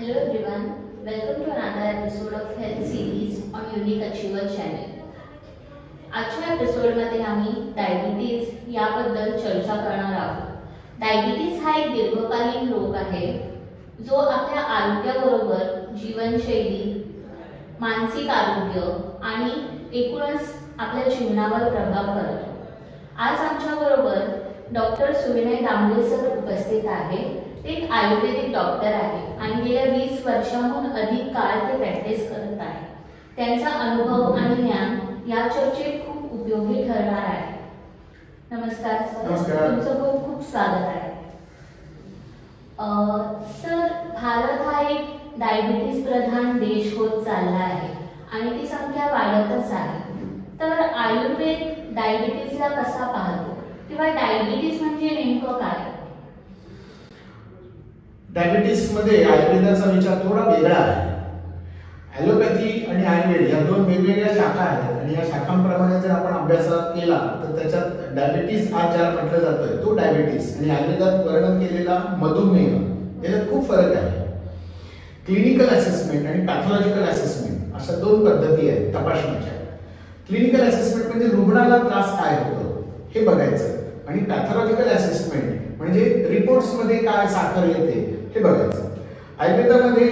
Hello everyone, welcome to another episode of Health Series on Unique Achiever channel. आजच्या एपिसोडमध्ये आम्ही diabetes याबद्दल चर्चा करणार आहोत. डायबिटीज हा एक दीर्घकालीन रोग आहे जो आपल्या आरोग्याबरोबर जीवनशैली, मानसिक आरोग्य आणि एकूणच आपल्या जीवनावर प्रभाव करतो. आज आमच्याबरोबर डॉक्टर सुविनय दामले सर उपस्थित आहेत. ते एक आयुर्वेदिक डॉक्टर आहे आणि गेल्या 20 वर्षांहून अधिक काळ ते प्रॅक्टिस करत आहेत. त्यांचा अनुभव आणि ज्ञान या चर्चेत खूप उपयोगी ठरणार आहे. नमस्कार सर. तुमचं खूप खूप स्वागत आहे. सर, भारत हा एक डायबिटीज प्रधान देश होत चालला आहे आणि ती संख्या वाढतच आहे. तर आयुर्वेद डायबिटीजला कसा पाहतो किंवा डायबिटीज म्हणजे नेमकं काय? डायबिटीज मध्ये आयुर्वेदाचा विचार थोडा वेगळा आहे. ॲलोपॅथी आणि आयुर्वेद या दोन वेगवेगळ्या शाखा आहेत आणि या शाखांप्रमाणे जर आपण अभ्यास केला तर त्याच्यात डायबिटीज आज ज्याला म्हटलं जातं तो डायबिटीज आणि आयुर्वेदात वर्णन केलेला मधुमेह याच्यात खूप फरक आहे. क्लिनिकल असेसमेंट आणि पॅथॉलॉजिकल असेसमेंट अशा दोन पद्धती आहेत तपासण्याच्या. क्लिनिकल असेसमेंट म्हणजे रुग्णाला त्रास काय होतो हे बघायचं आणि पॅथॉलॉजिकल असेसमेंट म्हणजे रिपोर्ट्स मध्ये काय साखर येते हे बघायचं. आयुर्वेदामध्ये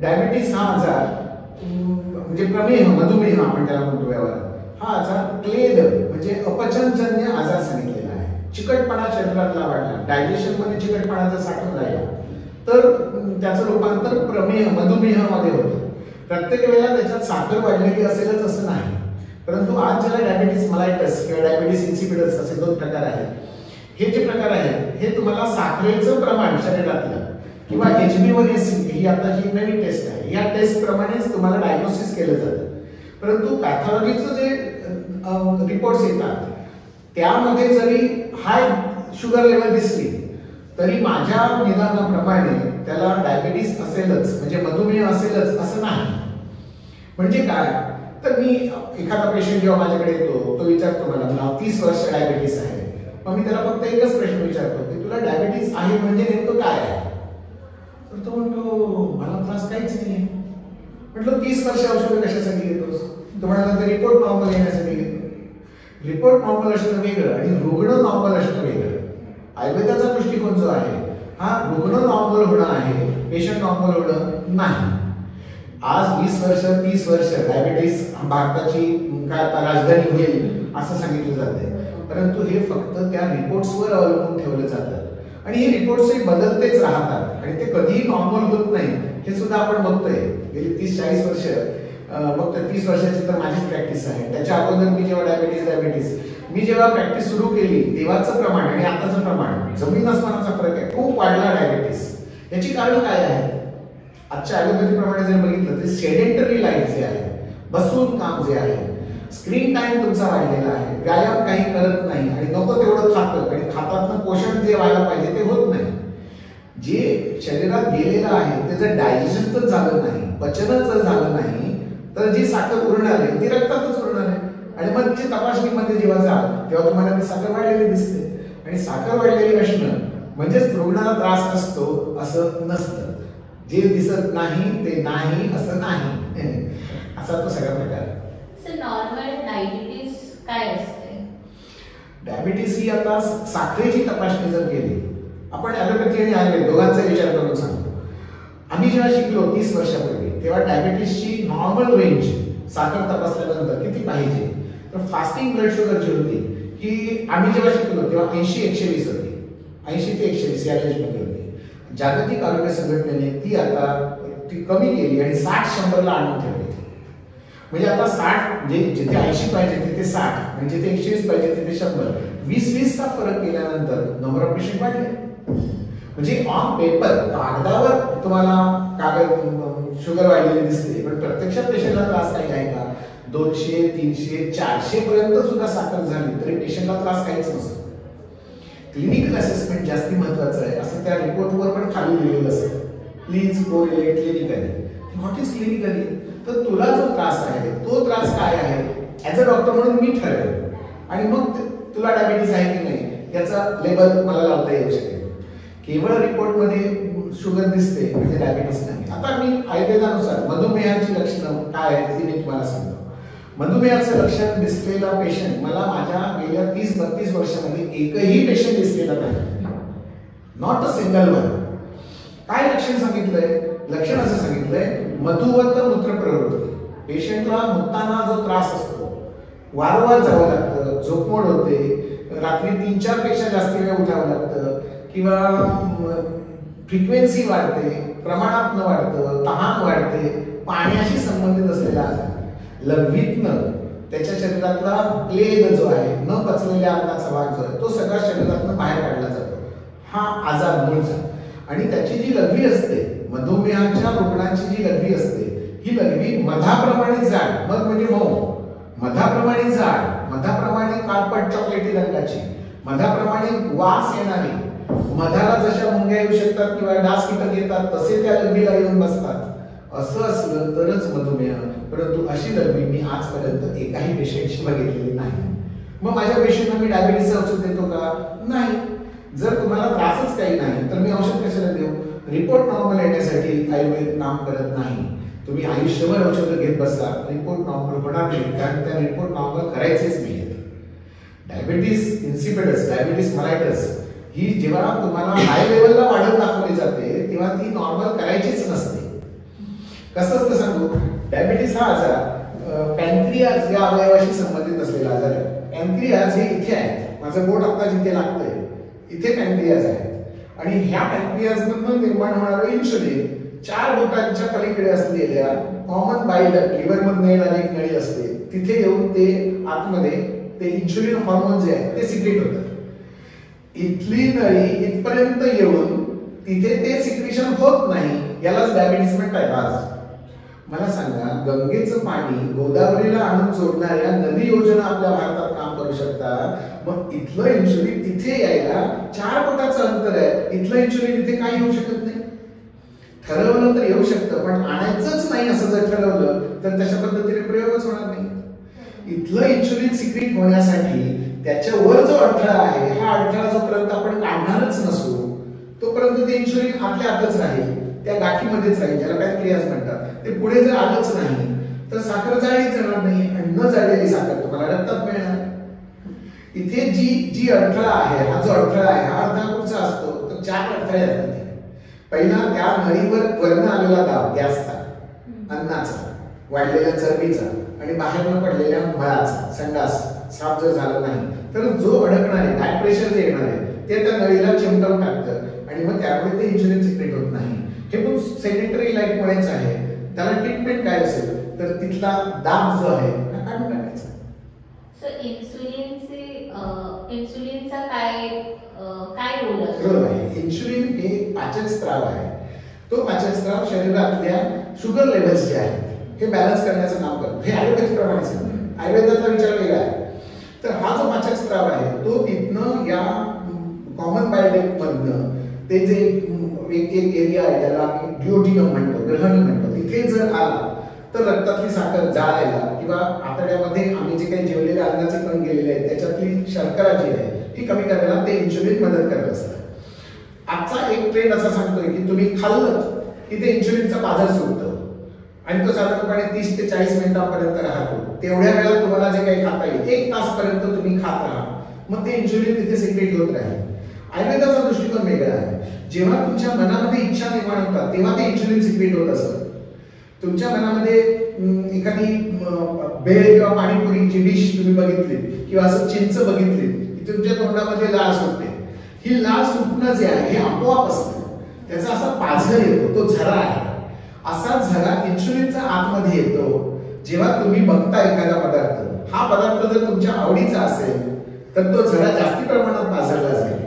डायबिटीज हा आजार म्हणजे प्रमेह, मधुमेह आपण त्याला म्हणतो व्यवहारात, हा आजार क्लेद म्हणजे अपचनजन्य आजार सांगितलेला आहे. चिकटपणा शरीरातला वाढला, डायजेशन मध्ये चिकटपणा जर साठून राहिला तर त्याचं रूपांतर प्रमेह, मधुमेहामध्ये होतं. प्रत्येक वेळेला त्याच्यात साखर वाढलेली असेलच असं नाही, परंतु आज ज्याला डायबिटीज मेलाइटस किंवा डायबिटीज इन्सिपिडस असे दोन प्रकार आहेत. हे जे प्रकार आहेत हे तुम्हाला साखरेचं प्रमाण शरीरातलं किंवा HbA1c ही आता ही नवीन टेस्ट आहे, या टेस्ट प्रमाणेच तुम्हाला डायग्नोसिस केलं जातं. परंतु पॅथॉलॉजीचं जे रिपोर्ट्स येतात त्यामध्ये जरी हाय शुगर लेवल दिसली तरी माझ्या निदानाप्रमाणे त्याला डायबिटीज असेलच म्हणजे मधुमेह असेलच असं नाही. म्हणजे काय तर मी एखादा पेशंट जेव्हा माझ्याकडे येतो तो विचारतो मला 30 वर्ष डायबिटीस आहे. मग मी त्याला फक्त एकच प्रश्न विचारतो की तुला डायबिटीस आहे म्हणजे नेमकं काय आहे? तर तो म्हणतो मला त्रास काहीच नाही. म्हटलं 30 वर्ष औषधं कशासाठी घेतोस? तो म्हणाला तर रिपोर्ट नॉर्मल येण्यासाठी घेतो. रिपोर्ट नॉर्मल असणं वेगळं आणि रुग्ण नॉर्मल असणं वेगळं. आयुर्वेदाचा दृष्टिकोन जो आहे हा रुग्ण नॉर्मल होणं आहे, पेशंट नॉर्मल होणं नाही. आज 20 वर्ष 30 वर्ष डायबिटीस भारताची काय राजधानी होईल असं सांगितलं जाते, परंतु हे फक्त त्या रिपोर्ट्सवर अवलंबून ठेवलं जातं आणि हे रिपोर्ट्स बदलतेच राहतात आणि ते कधीही नॉर्मल होत नाही हे सुद्धा आपण बघतोय. गेली 30-40 वर्ष फक्त 30 वर्षाची तर माझीच प्रॅक्टिस आहे. त्याच्या अगोदर मी जेव्हा डायबिटीस मी जेव्हा प्रॅक्टिस सुरू केली तेव्हाचं प्रमाण आणि आताचं प्रमाण जमीन आसमानाचा फरक आहे. खूप वाढला डायबिटीस. याची कारण काय आहे? आजच्या ॲलोपॅथी प्रमाणे जर बघितलं तर सेडेंटरी लाईफ जे आहे, बसून काम जे आहे, स्क्रीन टाइम तुमचा वाढलेला आहे, व्यायाम काही करत नाही आणि नको तेवढं खातं आणि खातातनं पोषण जे व्हायला पाहिजे ते होत नाही. जे शरीरात गेलेलं आहे ते जर डायजेशनच झालं नाही, पचनच झालं नाही तर जी साखर उरणार आहे ती रक्तातच उरणार आहे आणि मग जी तपासणीमध्ये जेव्हा जाल तेव्हा तुम्हाला ती साखर वाढलेली दिसते आणि साखर वाढलेली असणं म्हणजेच रुग्णाला त्रास असतो असं नसतं. जे दिसत नाही ते नाही असं नाही असा तो सगळा प्रकार. सर, नॉर्मल डायबिटीज काय असते? डायबिटीज ही आता साखरेची तपासणी जर केली, आपण ॲलोपॅथी आणि आयुर्वेद दोघांचा विचार करून सांगतो. आम्ही जेव्हा शिकलो 30 वर्षापूर्वी तेव्हा डायबिटीसची नॉर्मल रेंज साखर तपासल्यानंतर किती पाहिजे तर फास्टिंग ब्लड शुगर जी होती ही आम्ही जेव्हा शिकलो तेव्हा 80-120 होती. 80 ते 120 या रेंजमध्ये होती. जागतिक आरोग्य संघटनेने ती आता ती कमी केली आणि 60-100 ला आणून ठेवली. म्हणजे आता 60 म्हणजे जिथे 80 पाहिजे तिथे 60 म्हणजे जिथे 120 पाहिजे तिथे 100. 20-20 चा फरक केल्यानंतर नंबर ऑफ पेशंट वाढले. म्हणजे ऑन पेपर कागदावर तुम्हाला शुगर वाढलेली दिसते पण प्रत्यक्षात पेशंटला त्रास काही आहे का? 200, 300, 400 पर्यंत सुद्धा साखर झाली तरी पेशंटला त्रास काहीच नसतो. क्लिनिकल असेसमेंट जास्ती महत्वाचं आहे असं त्या रिपोर्टवर पण खाली लिहिलेलं असतं. Please correlate clinically. What is clinically? तर तुला जो त्रास आहे तो त्रास काय आहे ऍज अ डॉक्टर म्हणून मी ठरवेन आणि मग तुला डायबिटीस आहे की नाही याचा लेबल मला लावता येऊ शकेल. केवळ रिपोर्ट मध्ये शुगर दिसते म्हणजे डायबिटीस नाही. आता मी आयुर्वेदानुसार मधुमेहाची लक्षणं काय आहेत ती मी तुम्हाला सांगतो. मधुमेहाचं लक्षण दिसलेला पेशंट मला माझ्या गेल्या 30-32 वर्षामध्ये एकही पेशंट दिसलेला नाही. Not a single one. काय लक्षण सांगितलंय? लक्षण असं सांगितलंय, मधुवत मूत्र प्रवृत्ती. पेशंटला मुताना जो त्रास असतो, वारंवार जावं लागतं, झोपमोड होते, रात्री 3-4 पेक्षा जास्त वेळ उठावं लागतं, किंवा फ्रिक्वेन्सी वाढते, प्रमाणात न वाढतं, तहान वाढते, पाण्याशी संबंधित असलेला आजार, लघवीतनं त्याच्या शरीरातला प्लेग जो आहे, न पचलेल्या अन्नाचा भाग जो आहे, तो सगळा शरीरातनं बाहेर काढला जातो. हा आजार मूळचा. आणि त्याची जी लघवी असते, मधुमेहाच्या रुग्णांची जी लघवी असते, ही लघवी मधाप्रमाणे जाड, मध म्हणजे मऊ, मधाप्रमाणे जाड, मधाप्रमाणे काळपट चॉकलेटी रंगाची, मधाप्रमाणे वास येणारी, मधाला जशा मुंग्या येऊ शकतात किंवा डास कीटक येतात तसे त्या लघवीला येऊन बसतात, असं असलं तरच मधुमेह. परंतु अशी लघवी मी आजपर्यंत एकाही पेशंटची बघितलेली नाही. मग माझ्या पेशंटला मी डायबिटीसचं औषध देतो का? नाही. जर तुम्हाला त्रासच काही नाही तर मी औषध कशाला देऊ? रिपोर्ट नॉर्मल येण्यासाठी आयुर्वेद काम करत नाही. तुम्ही आयुष्यभर औषधं घेत बसा, रिपोर्ट नॉर्मल होणार नाही, कारण त्या रिपोर्ट नॉर्मल करायचेच नाही. डायबिटीस इन्सिपिडस, डायबिटीस मलायटस ही जेव्हा तुम्हाला हाय लेवलला वाढत दाखवली जाते तेव्हा ती नॉर्मल करायचीच नसते. कसं असतं सांगू? डायबिटीस हा आजार पॅन्क्रियाज या अवयवाशी संबंधित असलेला आजार आहे. पॅन्क्रियाज हे इथे आहे, माझं बोट आता जिथे लागतंय इथे पॅन्क्रियाज आहे. आणि ह्या पॅन्क्रियाजमधून निर्माण होणारं इन्शुलिन 4 बोटांच्या पलीकडे असलेल्या कॉमन बाईल लिव्हर मधून येणारी एक नळी असते, तिथे येऊन ते आतमध्ये ते इन्शुलिन हॉर्मोन जे आहे ते सिक्रेट होतात. इथली नळी इथपर्यंत येऊन तिथे ते सिक्रेशन होत नाही, यालाच डायबिटीस म्हणतात. आज मला सांगा, गंगेचं पाणी गोदावरीला आणून सोडणाऱ्या नदी योजना आपल्या भारतात काम करू शकतात, मग इथलं इन्शुलिन तिथे यायला 4 बोटाचं अंतर आहे, इथलं इन्शुलिन इथे काही येऊ शकत नाही. ठरवलं तर येऊ शकतं, पण आणायचंच नाही असं जर ठरवलं तर तशा पद्धतीने प्रयोगच होणार नाही. इथलं इन्शुलिन सिक्रेट होण्यासाठी त्याच्यावर जो अडथळा आहे, हा अडथळा जोपर्यंत आपण काढणारच नसू तोपर्यंत ते इन्शुलिन आपल्या आतच राहील, त्या गाठीमध्येच राहील, ज्याला पॅन्क्रियाज म्हणतात. ते पुढे जर आलंच नाही तर साखर जाळलीच जाणार नाही, आणि न जाळलेली साखर तुम्हाला रक्तात मिळणार. इथे जी अडथळा आहे, हा जो अडथळा आहे, हा अडथळा कुठचा असतो? तर 4 अडथळे असतात. पहिला, त्या नळीवर वर्ण आलेला दाब, गॅसचा, अन्नाचा, वाढलेल्या चरबीचा आणि बाहेरनं पडलेल्या मळाचा, संडास साफ जर झालं नाही तर जो अडकणार आहे, हाय प्रेशर जे येणार आहे ते त्या नळीला चिमटवून टाकतं आणि मग त्यामुळे ते इन्शुलिन सिक्रेट होत नाही. हे पण सेडेंटरी लाईफ मुळेच आहे. त्याला ट्रीटमेंट काय असेल तर तिथला दाब जो आहे काढून टाकायचा. सर, इन्सुलिनचा काय रोल असतो? इन्शुलिन हे पाचन स्त्राव आहे. तो पाचन स्त्राव शरीरातल्या शुगर लेवल्स जे आहेत हे बॅलन्स करण्याचं काम करतो. हे आयुर्वेद प्रमाणेच आहे, आयुर्वेदाचा विचार वेगळा आहे. तर हा जो पाचक स्त्राव आहे तो तिथनं या कॉमन बायोडेक्ट मधनं ते जे एक एरिया आहे त्याला आम्ही ड्युओडिनम म्हणतो, ग्रहणी म्हणतो, तिथे जर आला तर रक्तातली साखर जाळायला किंवा आतड्यामध्ये आम्ही जे काही जेवलेले अन्नाचे कण गेलेले आहेत त्याच्यातली शर्करा जी आहे ही कमी करायला ते इन्शुलिन मदत करत असतं. आजचा एक ट्रेंड असा सांगतोय की तुम्ही खाल्लं की ते इन्शुलिनचा बाजार सुटतो आणि तो साधारणपणे 30 ते 40 मिनिटांपर्यंत राहतो. तेवढ्या वेळात तुम्हाला जे काही खाता येईल 1 तासपर्यंत तुम्ही खात राहा, मग ते इन्शुलिन तिथे सिक्रेट होत राहील. आयुर्वेदाचा दृष्टिकोन वेगळा आहे. जेव्हा तुमच्या मनामध्ये इच्छा निर्माण होतात तेव्हा ते इन्शुलिन सिक्रेट होत असतं. तुमच्या मनामध्ये एखादी भेळ किंवा पाणीपुरीची डिश तुम्ही बघितली किंवा असं चिंच बघितली की तुमच्या तोंडामध्ये लाळ सुटते. ही लाळ सुटणं जे आहे हे आपोआप असतं, त्याचा असा पाझर येतो, तो झरा आहे. असा झरा इन्शुलिनचा आतमध्ये येतो जेव्हा तुम्ही बघता एखादा पदार्थ. हा पदार्थ जर तुमच्या आवडीचा असेल तर तो झरा जास्ती प्रमाणात पाझरला जाईल.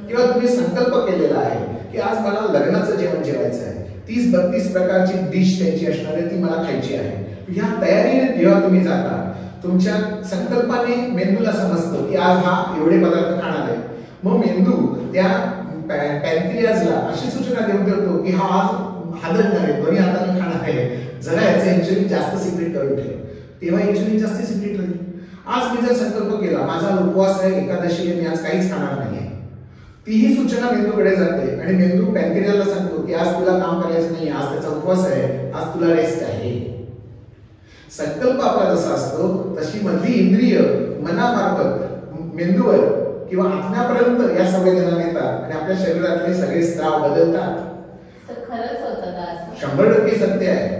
किंवा तुम्ही संकल्प केलेला आहे की आज मला लग्नाचं जेवण जेवायचं आहे, 30-32 प्रकारची डिश त्यांची असणार आहे, ती मला खायची आहे. ह्या तयारीने जेव्हा तुम्ही जाता तुमच्या संकल्पाने मेंदूला समजतं की आज हा एवढे पदार्थ खाणार आहे. मग मेंदू त्या पॅन्क्रियाजला अशी सूचना देऊन ठेवतो की हा आज हादरणार आहे, दोन्ही हाताने खाणार आहे, जरा याचं इन्शुलिन जास्त सिक्रेट करून ठेव. तेव्हा इन्शुलिन जास्त सिक्रेट होईल. आज मी जर संकल्प केला माझा उपवास आहे, एकादशी आहे, मी आज काहीच खाणार नाही, तीही सूचना मेंदूकडे जाते आणि मेंदू पॅन्क्रियाला सांगतो सांगतो की आज तुला काम करायचं नाही, आज त्याचा उपवास आहे, आज तुला रेस्ट आहे. संकल्प आपला जसा असतो तशी मधली इंद्रिय मनामार्फत मेंदूवर किंवा आत्म्यापर्यंत या संवेदना येतात आणि आपल्या शरीरातले सगळे स्त्राव बदलतात. खरंच होतं का असं? 100% सत्य आहे.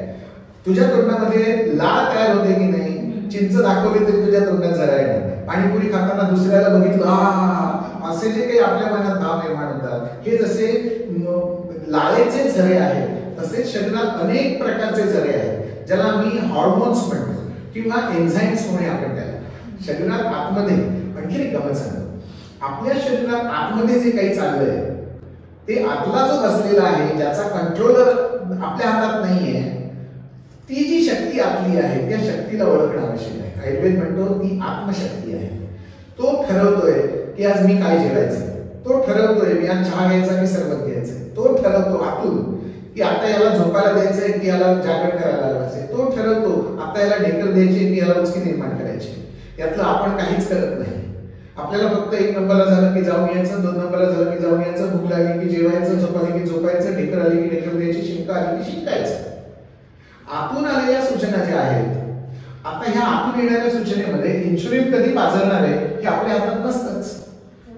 तुझ्या तोंडामध्ये लाळ तयार होते की नाही, चिंच दाखवली तरी तुझ्या तोंडात जरा येणार नाही. पाणीपुरी खाताना दुसऱ्याला बघितलं असे जे काही आपल्या मनात भाव निर्माण होतात, हे जसे लाळेचे झरे आहेत तसेच शरीरात अनेक प्रकारचे झरे आहेत ज्याला आम्ही हॉर्मोन्स म्हणतो किंवा एन्झाईम्स म्हणे आपण त्याला. शरीरात आतमध्ये आणखी एक गमत सांगतो, आपल्या शरीरात आतमध्ये जे काही चाललंय ते आतला जो बसलेला आहे ज्याचा कंट्रोलर आपल्या हातात नाहीये, ती जी शक्ती आतली आहे त्या शक्तीला ओळखणं आवश्यक आहे. आयुर्वेद म्हणतो ती आत्मशक्ती आहे. तो ठरवतोय की आज मी काय जेवायचं, तो ठरवतोय मी आज चहा घ्यायचा की सरबत घ्यायचंय, तो ठरवतो आतून की आता याला झोपायला द्यायचंय की याला जागरण करायला लावायचंय, तो ठरवतो आता याला ढेकर द्यायची की याला उचकी निर्माण करायची. यातलं आपण काहीच करत नाही. आपल्याला फक्त 1 नंबरला झालं की जाऊन यायचं, 2 नंबरला झालं की जाऊन यायचं, भूक लागली की जेवायचं, झोप आली की झोपायचं, ढेकर आली की ढेकर द्यायची, शिंका आली की शिंकायचं. आतून आलेल्या सूचना ज्या आहेत, आता ह्या आतून येणाऱ्या सूचनेमध्ये इन्शुलिन कधी पाजरणार आहे हे आपल्या हातात नसतंच.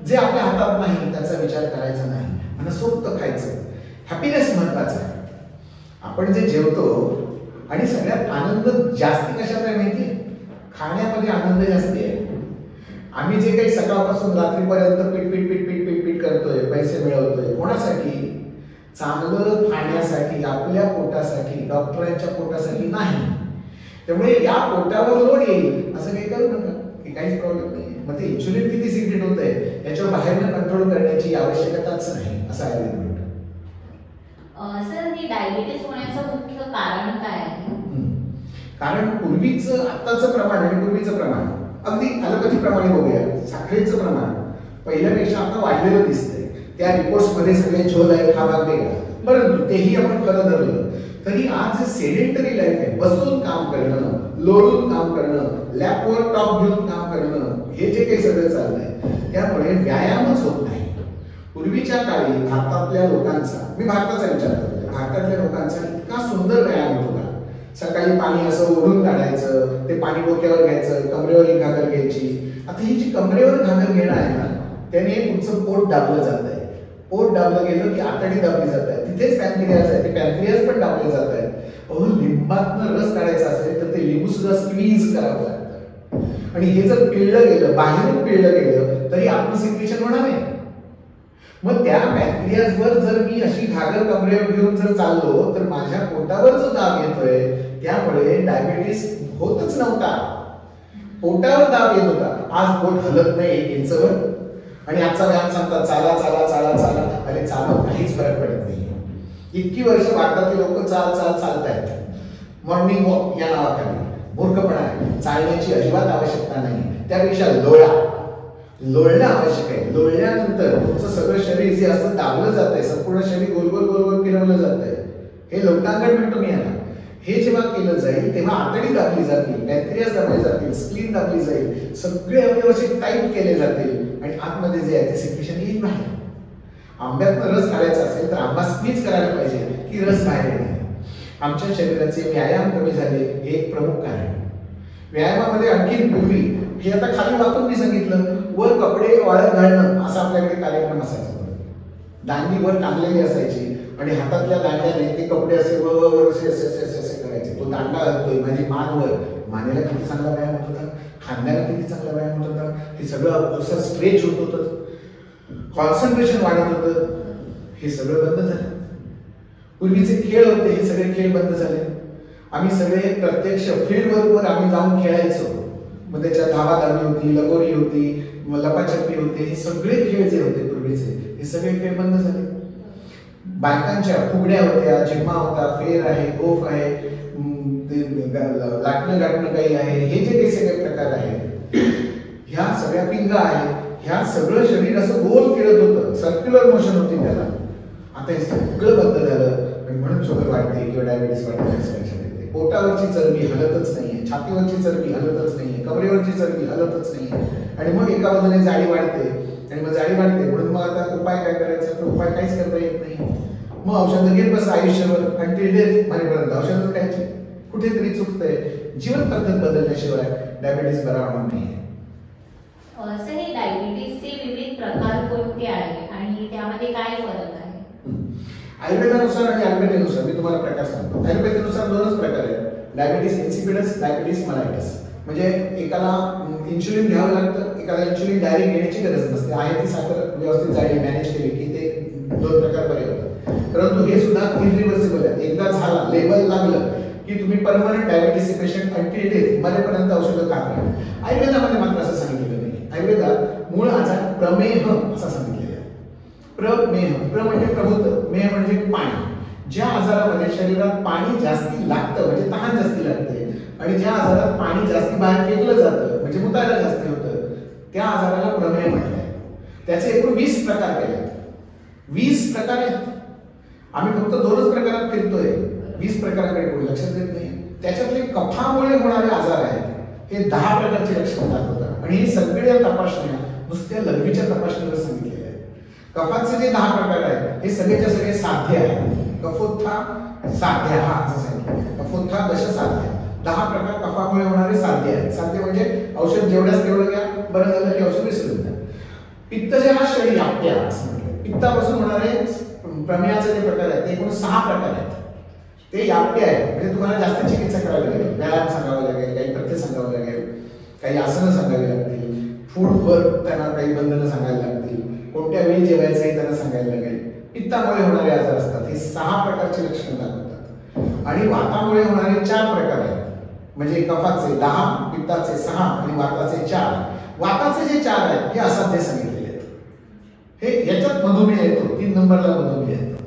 जे आपल्या हातात नाही त्याचा विचार करायचा नाही, मनसोक्त खायचं. हॅपीनेस महत्वाचा आहे. आपण जे जेवतो आणि सगळ्यात आनंद जास्ती कशात आहे माहितीये? खाण्यामध्ये आनंद जास्ती आहे. आम्ही जे काही सकाळपासून रात्रीपर्यंत पीट करतोय, पैसे मिळवतोय, कोणासाठी? चांगलं खाण्यासाठी, आपल्या पोटासाठी, डॉक्टरांच्या पोटासाठी नाही. त्यामुळे या पोटावर लोड येईल असं काही करू नका, की काहीच प्रॉब्लेम नाही. मग ते इन्शुलिन किती सिक्रेट होत आहे याच्यावर बाहेरनं कंट्रोल करण्याची आवश्यकताच नाही असं आयुर्वेद म्हणतं. सर, ही डायबिटीस होण्याचं मुख्य कारण काय आहे? कारण पूर्वीचं आत्ताचं प्रमाण आणि पूर्वीचं प्रमाण अगदी ॲलोपॅथी प्रमाणे बघूया. साखरेचं प्रमाण पहिल्यापेक्षा आता वाढलेलं दिसतंय. त्या रिपोर्ट्स मध्ये सगळे झोल आहेत, हा भाग वेगळा. परंतु तेही आपण खरं धरलं तरी आज सेडेंटरी लाईफ आहे. बसून काम करणं, लोळून काम करणं, लॅपवर टॉप घेऊन काम करणं, हे जे काही सगळं चाललंय त्यामुळे व्यायामच होत नाही. पूर्वीच्या काळी भारतातल्या लोकांचा, मी भारताचा विचार करतोय, भारतातल्या लोकांचा इतका सुंदर व्यायाम होता. सकाळी पाणी असं ओढून काढायचं, ते पाणी डोक्यावर घ्यायचं, कमरेवर एक घागर घ्यायची. आता ही जी कमरेवर घागर घेणं आहे ना, त्याने तुमचं पोट दाबलं जात आहे. पोट दाबलं गेलं की आतडी दाबली जात आहे. तिथेच पॅनक्रियाज आहे, ते पॅनक्रियाज पण दाबले जात आहे. लिंबातनं रस काढायचा असेल तर ते लिंबू सुद्धा स्क्वीज करावं लागतं. आणि हे जर पिळलं गेलं, बाहेरून पिळलं गेलं तरी आपलं सिक्रेशन होणार नाही. मग त्या पॅनक्रियाजवर जर मी अशी घागर कमरेवर घेऊन जर चाललो तर माझ्या पोटावर जो दाब येतोय त्यामुळे डायबिटीस होतच नव्हता. पोटावर दाब येत होता. आज पोट हलत नाही 1 इंचवर आणि आजचा व्यायाम सांगतात चाला चाला चाला चाला. अरे चालत काहीच फरक पडत नाही. इतकी वर्ष भारतातले लोक चालतायत मॉर्निंग वॉक या नावाखाली. मूर्खपणा आहे. चालण्याची अजिबात आवश्यकता नाही. त्यापेक्षा लोळणं आवश्यक आहे. लोळल्यानंतर तुमचं सगळं शरीर जे असतं दाबलं जात आहे, संपूर्ण शरीर गोल गोल गोल गोल फिरवलं जात आहे. हे लोटांगण म्हणतो मी याला. हे जेव्हा केलं जाईल तेव्हा आतडी दाबली जातील, पॅनक्रियाज दाबले जातील, स्प्लीन दाबली जाईल, सगळे अवयव असे टाईट केले जातील आणि आतमध्ये जे आहे ते सिक्रेशन येईल बाहेर. आंब्यातनं रस काढायचा असेल तर आंबा स्क्वीज करायला पाहिजे की रस बाहेर येईल. आमच्या शरीराचे व्यायाम कमी झाले हे एक प्रमुख कारण. व्यायामामध्ये आणखी पूर्वी हे आता खाली वाकून मी सांगितलं, वर कपडे वाळत घालणं असा आपल्याकडे कार्यक्रम असायचा. दांडी वर टांगलेली असायची आणि हातातल्या दांड्याने ते कपडे असे वर असे असे असे असे करायचे. तो दांडा घालतोय, माझी मान वर. मानेला किती चांगला व्यायाम होत होता, खांद्याला किती चांगला व्यायाम होत होता. हे सगळं असं स्ट्रेच होत होतं, कॉन्सन्ट्रेशन वाढत होतं. हे सगळं बंद झालं. पूर्वीचे खेळ होते हे सगळे खेळ बंद झाले. आम्ही सगळे प्रत्यक्ष फील्डवर आम्ही जाऊन खेळायचो. मग त्याच्यात धावाधावी होती, लगोरी होती, लपाछपी होती. हे सगळे खेळ जे होते पूर्वीचे हे सगळे खेळ बंद झाले. बायकांच्या फुगड्या होत्या, झिम्मा होता, फेर आहे, गोफ आहे, लाटणं गाठणं काही आहे, हे जे काही सगळे प्रकार आहेत, ह्या सगळ्या पिंगा आहेत, ह्या सगळं शरीर असं गोल फिरत होतं, सर्क्युलर मोशन होती त्याला. आता हे सगळं बंद झालं आणि म्हणून शुगर वाढते किंवा डायबिटीस वाढते. पोटावरची चरबी हलतच नाहीये, छातीवरची चरबी हलतच नाहीये, कमरेवरची चरबी हलतच नाहीये आणि मग एका बाजूने जाडी वाढते आणि मग जाडी वाढते म्हणून मग आता उपाय काय करायचा तर उपाय काहीच करता येत नाही. मग औषधं घेत बस आयुष्यभर आणि ते डेथ मरेपर्यंत औषधं खायची. कुठेतरी चुकतंय. जीवन पद्धत बदलल्याशिवाय डायबिटीस बरा होणार नाही. सर, हे डायबिटीसचे विविध प्रकार कोणते आहेत आणि त्यामध्ये काय फरक आहे? आयुर्वेदानुसार आणि ॲलोपॅथीनुसार मी तुम्हाला प्रकार सांगतो. ॲलोपॅथीनुसार दोनच प्रकार आहेत, डायबिटीस इन्सिपिडस, डायबिटीस मलायटस. म्हणजे एकाला इन्सुलिन घ्यावं लागतं, एकाला इन्सुलिन डायरेक्ट घेण्याची गरज नसते. आहे ती साखर व्यवस्थित जाळी मॅनेज केली की ते दोन प्रकार बरे होतात. परंतु हे सुद्धा इरिव्हर्सिबल आहे. एकदा झाला, लेबल लागलं की तुम्ही permanent diabetes patient until death मरेपर्यंत औषधं खात राहा. आयुर्वेदामध्ये मात्र असं सांगितलेलं नाही. आयुर्वेदात मूळ आजार प्रमेह असा सांगितलेला आहे. प्रमेह, प्र म्हणजे प्रभुत्व, मेह म्हणजे पाणी. ज्या आजारामध्ये शरीरात पाणी जास्ती लागतं म्हणजे तहान जास्ती लागते आणि ज्या आजारात पाणी जास्ती बाहेर फेकलं जातं म्हणजे मुतायला जास्ती होतं त्या आजाराला प्रमेह म्हटलंय. त्याचे एकूण 20 प्रकार केले. 20 प्रकार आहेत. आम्ही फक्त 2च प्रकारात फिरतोय, 20 प्रकाराकडे कोणी लक्षात देत नाही. त्याच्यातले कफामुळे होणारे आजार आहेत हे 10 प्रकारचे लक्षणं दाखवतात आणि हे सगळ्या तपासण्या नुसत्या लघवीच्या तपासणीवर सांगितलेल्या आहेत. कफाचे जे 10 प्रकार आहेत हे सगळेच्या सगळे साध्य आहेत. कफोत्था साध्य हा असं सांगितलं. कफोत्था दश साध्य 10 प्रकार कफामुळे होणारे साध्य आहेत. साध्य म्हणजे औषध जेवढ्याच तेवढं घ्या, बरं झालं की औषध विसरून द्या. पित्तजलाशय याप्त्या असं म्हटलं. पित्तापासून होणारे प्रमेयाचे जे प्रकार आहेत ते एकूण 6 प्रकार आहेत. ते याप्य आहेत म्हणजे तुम्हाला जास्त चिकित्सा करावी लागेल. व्यायाम सांगावा लागेल, काही पथ्य सांगावं लागेल, काही आसनं सांगावी लागतील, फूडवर त्यांना काही बंधनं सांगायला लागतील, कोणत्या वेळी जेवायचं हे त्यांना सांगायला लागेल. पित्तामुळे होणारे आजार असतात हे 6 प्रकारचे लक्षणं दाखवतात. आणि वातामुळे होणारे 4 प्रकार आहेत. म्हणजे कफाचे 10, पित्ताचे 6 आणि वाताचे 4. वाताचे जे 4 आहेत हे असाध्य सांगितलेले आहेत. हे याच्यात मधुमेह येतो, 3 नंबरला मधुमेह येतो.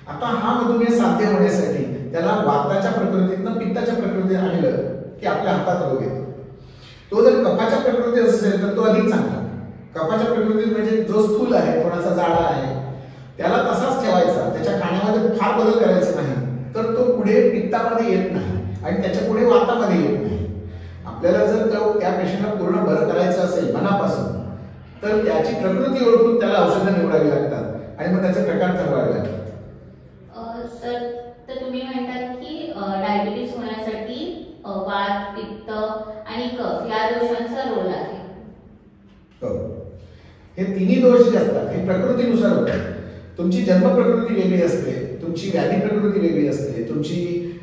आता हा मधुमेह साध्य होण्यासाठी त्याला वाताच्या प्रकृतीतनं पित्ताच्या प्रकृतीत आणलं की आपल्या हातात रोग येतो. तो जर कफाच्या प्रकृतीत असेल तर तो अधिक चांगला. कफाच्या प्रकृतीत म्हणजे जो स्थूल आहे, थोडासा जाडा आहे, त्याला तसाच ठेवायचा, त्याच्या खाण्यामध्ये फार बदल करायचा नाही, तर तो पुढे पित्तामध्ये येत नाही आणि त्याच्या पुढे वातामध्ये येत नाही. आपल्याला जर त्या पेशंटला पूर्ण बरं करायचं असेल मनापासून तर त्याची प्रकृती ओळखून त्याला औषधं निवडावी लागतात आणि मग त्याचे प्रकार ठरवावे लागतात. सर, तर तुम्ही म्हणतात की डायबिटीस होण्यासाठी वात, पित्त आणि कफ या दोषांचा रोल आहे. हो, हे तिन्ही दोष जे असतात हे प्रकृतीनुसार होतात. तुमची जन्म प्रकृती वेगळी असते, तुमची व्याधी प्रकृती वेगळी असते, तुमची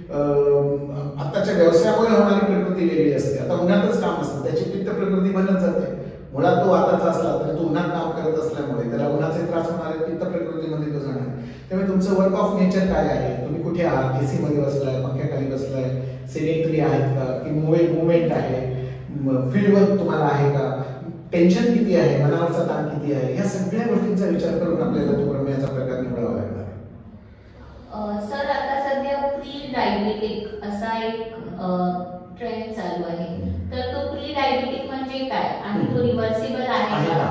आताच्या व्यवसायामुळे होणारी प्रकृती वेगळी असते. आता उन्हातच काम असतं, त्याची पित्त प्रकृती बनत जाते. मुळात तो वाताचा असला तर तो उन्हात काम करत असल्यामुळे त्याला उन्हाचे त्रास होणार आहे, पित्त प्रकृतीमध्ये तो जाणार. त्यामुळे तुमचं वर्क ऑफ नेचर काय आहे, तुम्ही कुठे आहात, एसी मध्ये बसलाय, पंख्याखाली बसलाय, सेडेंटरी आहेत का की मुवमेंट आहे, फील्ड वर्क तुम्हाला आहे का, टेन्शन किती आहे, मनावरचा ताण किती आहे, या सगळ्या गोष्टींचा विचार करून आपल्याला तो प्रमेयाचा प्रकार निवडावा लागणार. सर, आता सध्या प्री डायबिटिक असा एक ट्रेंड चालू आहे, तर तो प्री डायबिटिक म्हणजे काय आणि तो रिव्हर्सिबल आहे का?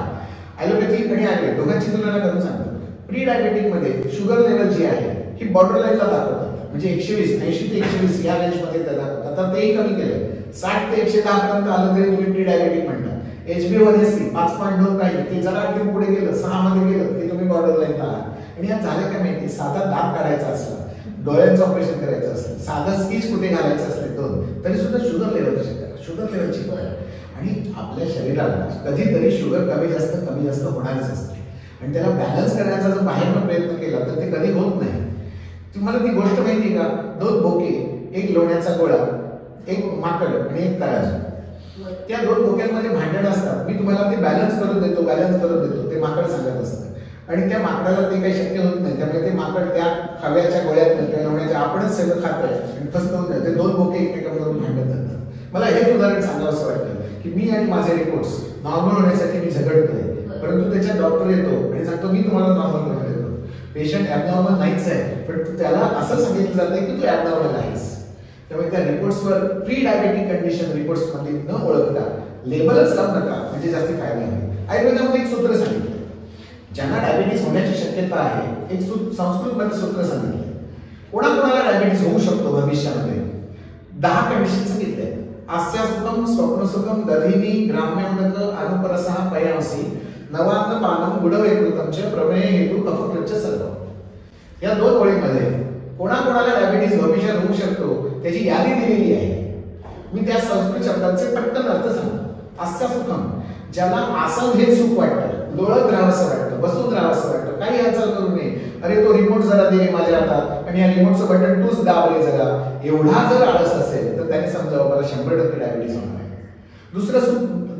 ॲलोपॅथी आणि आयुर्वेद दोघांची तुलना करून सांगतो. प्री डायबिटिक मध्ये शुगर लेवल जी आहे ही बॉर्डर लाईनला दाखवतात. म्हणजे 120, 80 ते 120 या रेंज मध्ये ते दाखवतात. आता तेही कमी केलं, 60 ते 110 पर्यंत आलं तरी तुम्ही प्री डायबिटिक म्हणता. HbA1c 5.2 पाहिजे, ते जरा आणखी पुढे गेलं, 6 मध्ये गेलं की तुम्ही बॉर्डर लाईनला आहात. आणि यात झालं काय माहिती, साधा दात काढायचा असला, डोळ्यांचं ऑपरेशन करायचं असलं, साधं स्पीच कुठे घालायचं असलं दोन, तरी सुद्धा शुगर लेवल चेक करा. शुगर लेवल चेक करा. आणि आपल्या शरीराला कधीतरी शुगर कमी जास्त होणारच असते आणि त्याला बॅलन्स करण्याचा जर बाहेरनं प्रयत्न केला तर ते कधी होत नाही. तुम्हाला ती गोष्ट माहिती का, 2 बोके, एक लोण्याचा गोळा, एक माकड आणि एक तराजू. त्या 2 बोक्यांमध्ये भांडण असतात. मी तुम्हाला ते बॅलन्स करून देतो, ते माकड सांगत असतं आणि त्या माकडाला ते काही शक्य होत नाही. त्यामुळे ते माकड त्या खव्याच्या गोळ्यात किंवा लोण्याच्या आपणच सगळं खातोय आणि फसवून ते 2 बोके एकमेकांवरून भांडत जातात. मला हेच उदाहरण सांगावं असं वाटतं की मी आणि माझे रिपोर्ट्स नॉर्मल होण्यासाठी मी झगडतोय, परंतु त्याच्यात डॉक्टर येतो आणि सांगतो मी तुम्हाला नॉर्मल करून देतो. पेशंट ॲबनॉर्मल नाहीच आहे, पण त्याला असं सांगितलं जातं की तू ॲबनॉर्मल आहेस. त्यामुळे त्या रिपोर्ट्सवर प्री डायबेटिक कंडिशन रिपोर्ट्स मध्ये न ओळखता लेबलच लावू नका, म्हणजे जास्त फायदा नाही. आयुर्वेदामध्ये एक सूत्र सांगितलं, ज्यांना डायबिटीस होण्याची शक्यता आहे, एक संस्कृत मध्ये सूत्र सांगितलं, कोणाकोणाला डायबिटीस होऊ शकतो भविष्यामध्ये. 10 कंडिशन सांगितले. आस्यासुखम, स्वप्नसुखम, दधिनी, ग्राम्योदक, अनुपरसः, पयांसी, नवान्न पानम, गुडवैकृतम च, प्रमेय हेतु, कफकृच्च सर्व. या 2 ओळींमध्ये कोणाकोणाला डायबिटीस भविष्यात होऊ शकतो त्याची यादी दिलेली आहे. मी त्या संस्कृत शब्दांचे पटकन अर्थ सांगतो. आस्था सुखम, ज्याला आसन हे सुख वाटतं, लोळत राहावंसं वाटतं, बसून राहावंसं वाटतं, काही हालचाल करू नये, अरे तो रिमोट जरा दे माझ्या हातात आणि या रिमोटचं बटन तूच दाबले जरा, एवढा जर आळस असेल तर त्याने समजावं मला 100% डायबिटीस होणार आहे.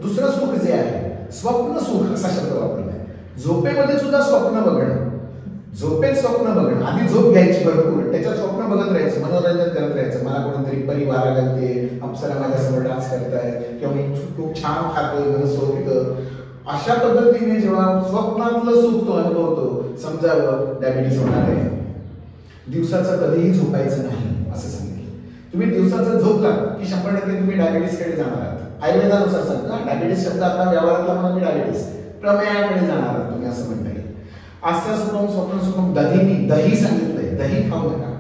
दुसरं सुख जे आहे स्वप्न सुख असा शब्द वापरलाय. झोपेमध्ये सुद्धा स्वप्न बघणं, झोपेत स्वप्न बघणं, आधी झोप घ्यायची भरपूर, त्याच्यात स्वप्न बघत राहायचं, मनोरंजन करत राहायचं. मला कोणतरी परी वारा घालते, अप्सरा माझ्यासमोर डान्स करतायत किंवा मी खूप छान खातोय, मला सोप येतं. अशा पद्धतीने जेव्हा स्वप्नातलं सुख तो अनुभवतो समजावं डायबिटीस होणार आहे. दिवसाचं कधीही झोपायचं नाही असं सांगितलं. तुम्ही दिवसाचं झोपला की 100% तुम्ही डायबिटीसकडे जाणार आहात. आयुर्वेदानुसार सांगता डायबिटीस शब्द आता व्यवहारातला म्हणून डायबिटीस प्रमेयाकडे जाणार आहात तुम्ही असं म्हणता येईल. आस्था सुखम स्वप्न सुखम दही सांगितलंय, दही खाऊ नका.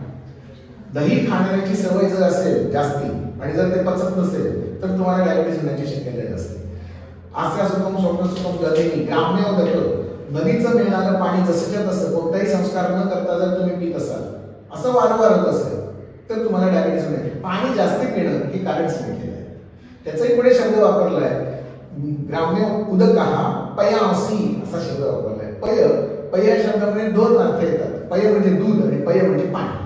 दही खाण्याची सवय जर असेल जास्ती आणि जर ते पचत नसेल तर तुम्हाला डायबिटीस होण्याची शक्यता जास्त. आस्था सुखम स्वप्न सुखम दही ग्राम्य होतं. नदीचं मिळणारं पाणी जसंच्या तसं कोणताही संस्कार न करता जर तुम्ही पित असाल, असं वारंवार होत असेल तर तुम्हाला डायबिटीस होणे. पाणी जास्त पिणं हे कारण सांगितलेलं आहे. त्याचाही पुढे शब्द वापरलाय ग्राम्य उदकहा पयांसी असा शब्द वापरलाय. पय या शब्दामध्ये 2 अर्थ येतात. पय म्हणजे दूध आणि पय म्हणजे पाणी.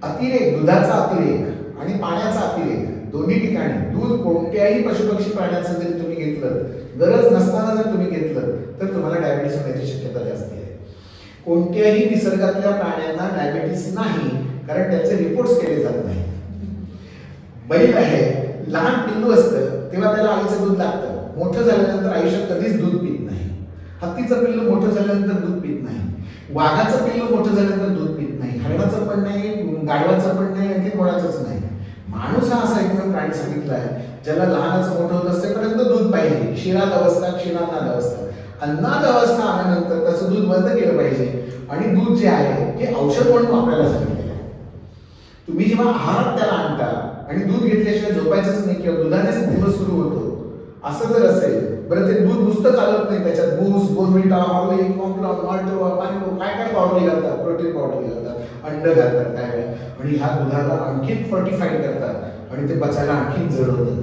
अतिरेक, दुधाचा अतिरेक आणि पाण्याचा अतिरेक दोन्ही ठिकाणी. दूध कोणत्याही पशुपक्षी प्राण्याचं जरी तुम्ही घेतलं, गरज नसताना जर तुम्ही घेतलं तर तुम्हाला डायबिटीस होण्याची शक्यता जास्त आहे. कोणत्याही निसर्गातल्या प्राण्यांना डायबिटीस नाही कारण त्यांचे रिपोर्ट्स केले जात नाही. बैल आहे, लहान पिल्लू असतं तेव्हा त्याला आईचं दूध लागतं. मोठं झाल्यानंतर आयुष्यात कधीच दूध पित नाही. हत्तीचं पिल्लू मोठं झाल्यानंतर दूध पित नाही. वाघाचं पिल्लू मोठं झाल्यानंतर दूध पित नाही. हरणाचं पण नाही, गाढवाचं पण नाही, आणखी कोणाचंच नाही. माणूस हा असा एकमेव प्राणी सांगितला आहे ज्याला लहानाचं मोठं होत असेपर्यंत दूध पाहिजे. क्षीरात अवस्था, क्षीरान्नाद अवस्था, अन्नाद अवस्था आल्यानंतर त्याचं दूध बंद केलं पाहिजे. आणि दूध जे आहे हे औषध म्हणून वापरायला सांगितलेलं आहे. तुम्ही जेव्हा आहारात त्याला आणता आणि दूध घेतल्याशिवाय झोपायचंच नाही किंवा दुधानेच दिवस सुरू होतो असं जर असेल, बरं ते दूध नुसतं चालत नाही, त्याच्यात बूस्ट, बोर्नव्हिटा, हॉर्लिक्स, कॉम्प्लॉन, माल्टो, काय पावडर घालतात, प्रोटीन पावडर घालतात, अंड घालतात काय वेळा, आणि ह्या दुधाला आणखी फोर्टिफाईड करतात आणि ते पचायला आणखी जड होतं.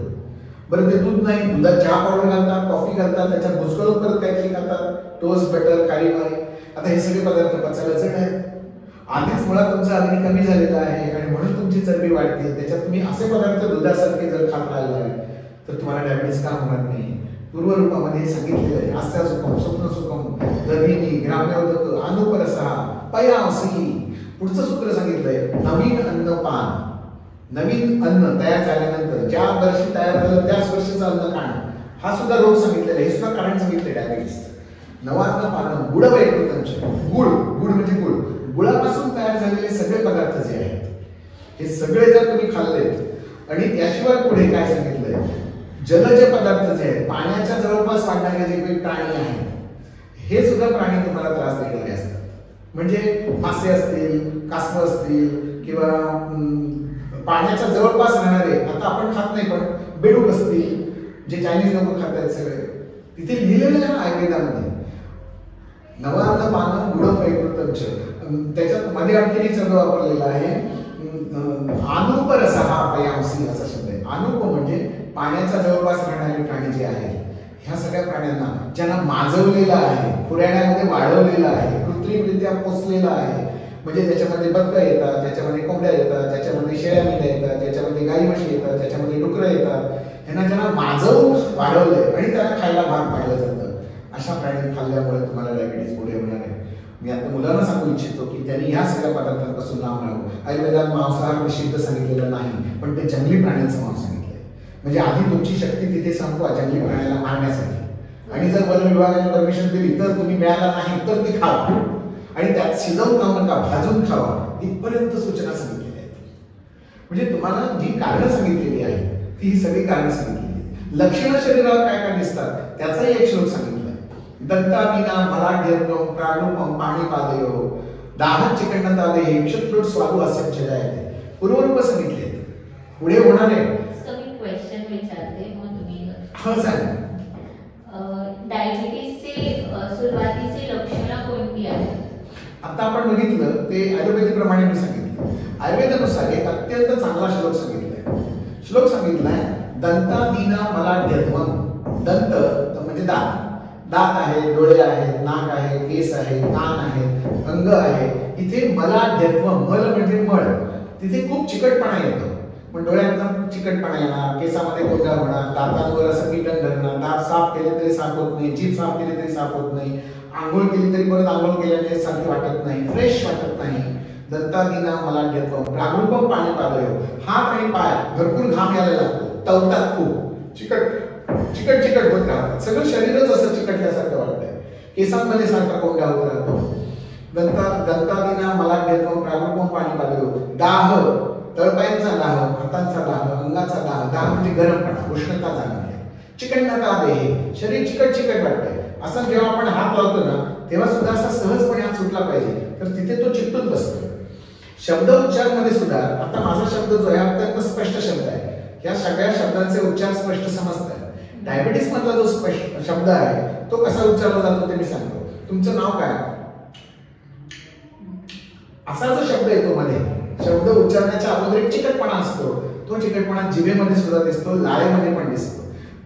बरं ते दूध नाही, दुधात चहा पावडर घालतात, कॉफी घालतात, त्याच्यात भुसकळून परत काहीतरी घालतात, टोस्ट, बटर, काळी माई. आता हे सगळे पदार्थ पचायला जड आहेत. आधीच मुळात तुमचा अग्नी कमी झालेला आहे आणि म्हणून तुमची चरबी वाढते. त्याच्यात तुम्ही असे पदार्थ दुधासारखे जर खात राहिला तर तुम्हाला डायबिटीस का होणार नाही. पूर्व रूपामध्ये सांगितलेलं आहे. आस्था सुखम स्वप्न सुखम दधिनी ग्राम्योदक अनुपरसहा पयांसी. पुढचं सूत्र सांगितलंय नवीन अन्नपान. नवीन अन्न तयार झाल्यानंतर ज्या वर्षी तयार झालं त्याच वर्षीचं अन्न खाणं हा सुद्धा रोग सांगितलेला आहे. हे सुद्धा कारण सांगितलंय डायबिटीस. नवान्न पान गुड वैकृतंच. गुळ म्हणजे गुळ. गुळापासून तयार झालेले सगळे पदार्थ जे आहेत हे सगळे जर तुम्ही खाल्लेत आणि त्याशिवाय पुढे काय सांगितलंय जलज पदार्थ जे आहेत पाण्याच्या जवळपास वाढणारे जे काही प्राणी आहेत हे सुद्धा प्राणी तुम्हाला त्रास देणारे असतात. म्हणजे मासे असतील, कासव असतील किंवा पाण्याच्या जवळपास राहणारे, आता आपण खात नाही पण बेडूक असतील जे चायनीज लोक खातात सगळे, तिथे लिहिलेलं आहे आयुर्वेदामध्ये नवान्न पानं गुड वैकृतंच. त्याच्यात मध्ये आणखी शब्द वापरलेला आहे अनुपरसहा पयांसी असा शब्द आहे. अनुप म्हणजे पाण्याच्या जवळपास राहणारे प्राणी जे आहेत ह्या सगळ्या प्राण्यांना ज्यांना माजवलेलं आहे, पुराण्यामध्ये वाढवलेलं आहे, कृत्रिमरित्या पोसलेलं आहे, म्हणजे ज्याच्यामध्ये बदकं येतात, ज्याच्यामध्ये कोंबड्या येतात, ज्याच्यामध्ये शेळ्या मेंढ्या येतात, ज्याच्यामध्ये गाई म्हशी येतात, ज्याच्यामध्ये डुकरं येतात, ह्यांना ज्यांना माजवून वाढवलंय आणि त्यांना खायला भाग पाडलं जातं अशा प्राणी खाल्ल्यामुळे तुम्हाला डायबिटीस पुढे होणार आहे. मी आता मुलांना सांगू इच्छितो की त्यांनी ह्या सगळ्या पदार्थांपासून लांब राहावं. आयुर्वेदात मांसाहार निषिद्ध सांगितलेलं नाही पण ते जंगली प्राण्यांचं मांस सांगितलंय. म्हणजे आधी तुमची शक्ती तिथे संपवा जंगली प्राण्याला मारण्यासाठी, आणि जर वन विभागाने परमिशन दिली तर तुम्ही मिळाला नाही तर ती खावा आणि त्यात शिजवून खाऊ नका, भाजून खावा, इथपर्यंत सूचना सांगितलेल्या आहेत. म्हणजे तुम्हाला जी कारणं सांगितलेली आहेत ती ही सगळी कारणं सांगितलेली. लक्षणं शरीरावर काय काय दिसतात त्याचाही एक श्लोक सांगितला. दंताविना मलाढ्यत्वं प्राणूपम पाणिपादयो दाहत चिकण्णता देहे क्षुत्रुट स्वादू अस्यच्च जायते. पूर्वरूप सांगितले. पुढे होणार आहे. मी क्वेश्चन विचारते मग तुम्ही हा सांगा. डायबिटीसचे सुरुवातीची लक्षणं कोणती आहेत? आता आपण बघितलं ते ॲलोपॅथी प्रमाणे मी सांगितलं. आयुर्वेदानुसार एक अत्यंत चांगला श्लोक सांगितलाय. श्लोक सांगितलाय दंतादीना मलाढ्यत्वम. दंत म्हणजे दात, दात आहे, डोळे आहेत, नाक आहे, केस आहे, कान आहे, अंग आहे. इथे मलाढ्यत्वम, मल म्हणजे मळ, तिथे खूप चिकटपणा येतो. पण डोळ्यात चिकटपणा येणार, केसामध्ये कोंडा होणार, दातांवर असं कीटक धरणार, दात साफ केले तरी साफ होत नाही, जीभ साफ केली तरी साफ होत नाही, आंघोळ केली तरी परत आंघोळ केल्याने सारखी वाटत नाही, फ्रेश वाटत नाही. दंतादीना मलाढ्यत्वम प्रागरूपम पाणी पादयो. हात आणि पाय भरपूर घाम यायला लागतो, तवतात खूप, चिकट चिकट होत राहतात, सगळं शरीरच असं चिकटल्यासारखं वाटतंय, केसांमध्ये सारखा कोंडा होत राहतो. दंतादीना मलाढ्यत्वम प्रागरूपम पाणी पादयो. दाह, तळपायांचा दाह, हातांचा दाह, अंगाचा दाह. दाह म्हणजे गरमपणा, उष्णता जाणवणे. चिकटता देह, शरीर चिकट वाटतंय. असं जेव्हा आपण हात लावतो ना तेव्हा सुद्धा असा सहजपणे हात सुटला पाहिजे, तर तिथे तो चिकटून बसतो. शब्द उच्चार मध्ये सुद्धा आता माझा शब्द जो आहे अत्यंत स्पष्ट शब्द आहे, या सगळ्या शब्दांचे उच्चार स्पष्ट समजतात. डायबिटीस मधला जो स्पष्ट शब्द आहे तो कसा उच्चारला जातो ते मी सांगतो. तुमचं नाव काय, असा जो शब्द येतो मध्ये, शब्द उच्चारण्याच्या अगोदर एक चिकटपणा असतो, तो चिकटपणा जिभेमध्ये सुद्धा दिसतो, लाळेमध्ये पण दिसतो.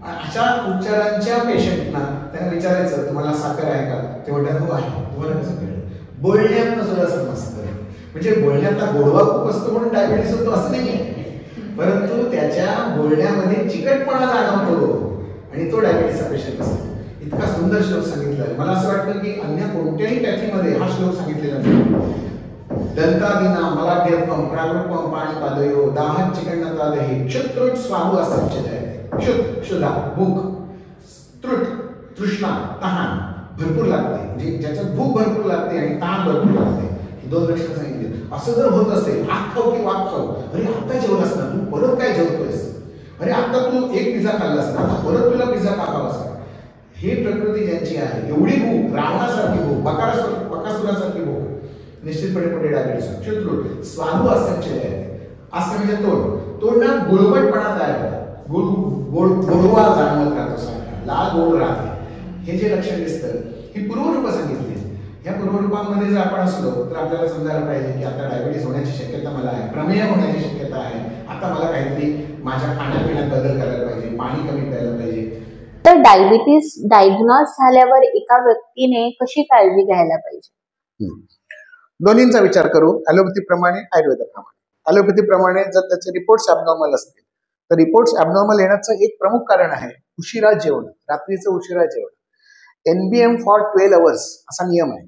अशा उच्चारांच्या पेशंटना त्यांना विचारायचं तुम्हाला साखर आहे का, ते म्हणतात हो आहे. तुम्हाला कसं कळलं? बोलण्यात सुद्धा समजतं. म्हणजे बोलण्यातला गोडवा खूप असतो म्हणून डायबिटीस होतो असं नाहीये, परंतु त्याच्या बोलण्यामध्ये चिकटपणा जाणवतो आणि तो डायबिटीसचा पेशंट असतो. इतका सुंदर श्लोक सांगितलाय. मला असं वाटतं की अन्य कोणत्याही पॅथीमध्ये हा श्लोक सांगितलेला नाही. दंतादीना मलाढ्यत्वम प्रागरूपम पाणी पादयो. दाह चिकटता देहि. क्षुत्रुट स्वाहु असंचय. क्षुधा भूक, त्रुट तृष्णा, तहान भरपूर लागते, म्हणजे ज्याच्यात भूक भरपूर लागते आणि तहान भरपूर लागते, ही दोन लक्षणं सांगितली. असं जर होत असेल, आत खाऊ की वाट खाऊ, अरे आता जेवलास ना तू, परत काय जेवतोयस, अरे आता तू एक पिझ्झा खाल्लास ना, आता परत तुला पिझ्झा खावासा, हे प्रकृती ज्यांची आहे, एवढी भूक, रावणासारखी भूक, बकासुरासारखी भूक, निश्चितपणे पुढे डायबिटीस. क्षुद्रुट स्वादू असंचय आहे. असं म्हणजे तोंड ना गुळवटपणा तयार होतो, गोडवा जाणवत राहतो, सारखा लाल गोड राहते. हे जे लक्षण दिसतं ही पूर्वरूप सांगितली. या पूर्वरूपांमध्ये जर आपण असलो तर आपल्याला समजायला पाहिजे की आता डायबिटीस होण्याची शक्यता मला आहे, प्रमेय होण्याची शक्यता आहे. आता मला काहीतरी माझ्या खाण्यापिण्यात बदल करायला पाहिजे, पाणी कमी प्यायला पाहिजे. तर डायबिटीस डायग्नोज झाल्यावर एका व्यक्तीने कशी काळजी घ्यायला पाहिजे? दोन्हींचा विचार करू, ॲलोपॅथी प्रमाणे आयुर्वेदाप्रमाणे. ॲलोपॅथी प्रमाणे जर त्याचे रिपोर्ट्स ॲबनॉर्मल असतील तर रिपोर्ट्स ॲबनॉर्मल येण्याचं एक प्रमुख कारण आहे उशिरा जेवण, रात्रीचं उशिरा जेवण. NBM फॉर 12 hours असा नियम आहे.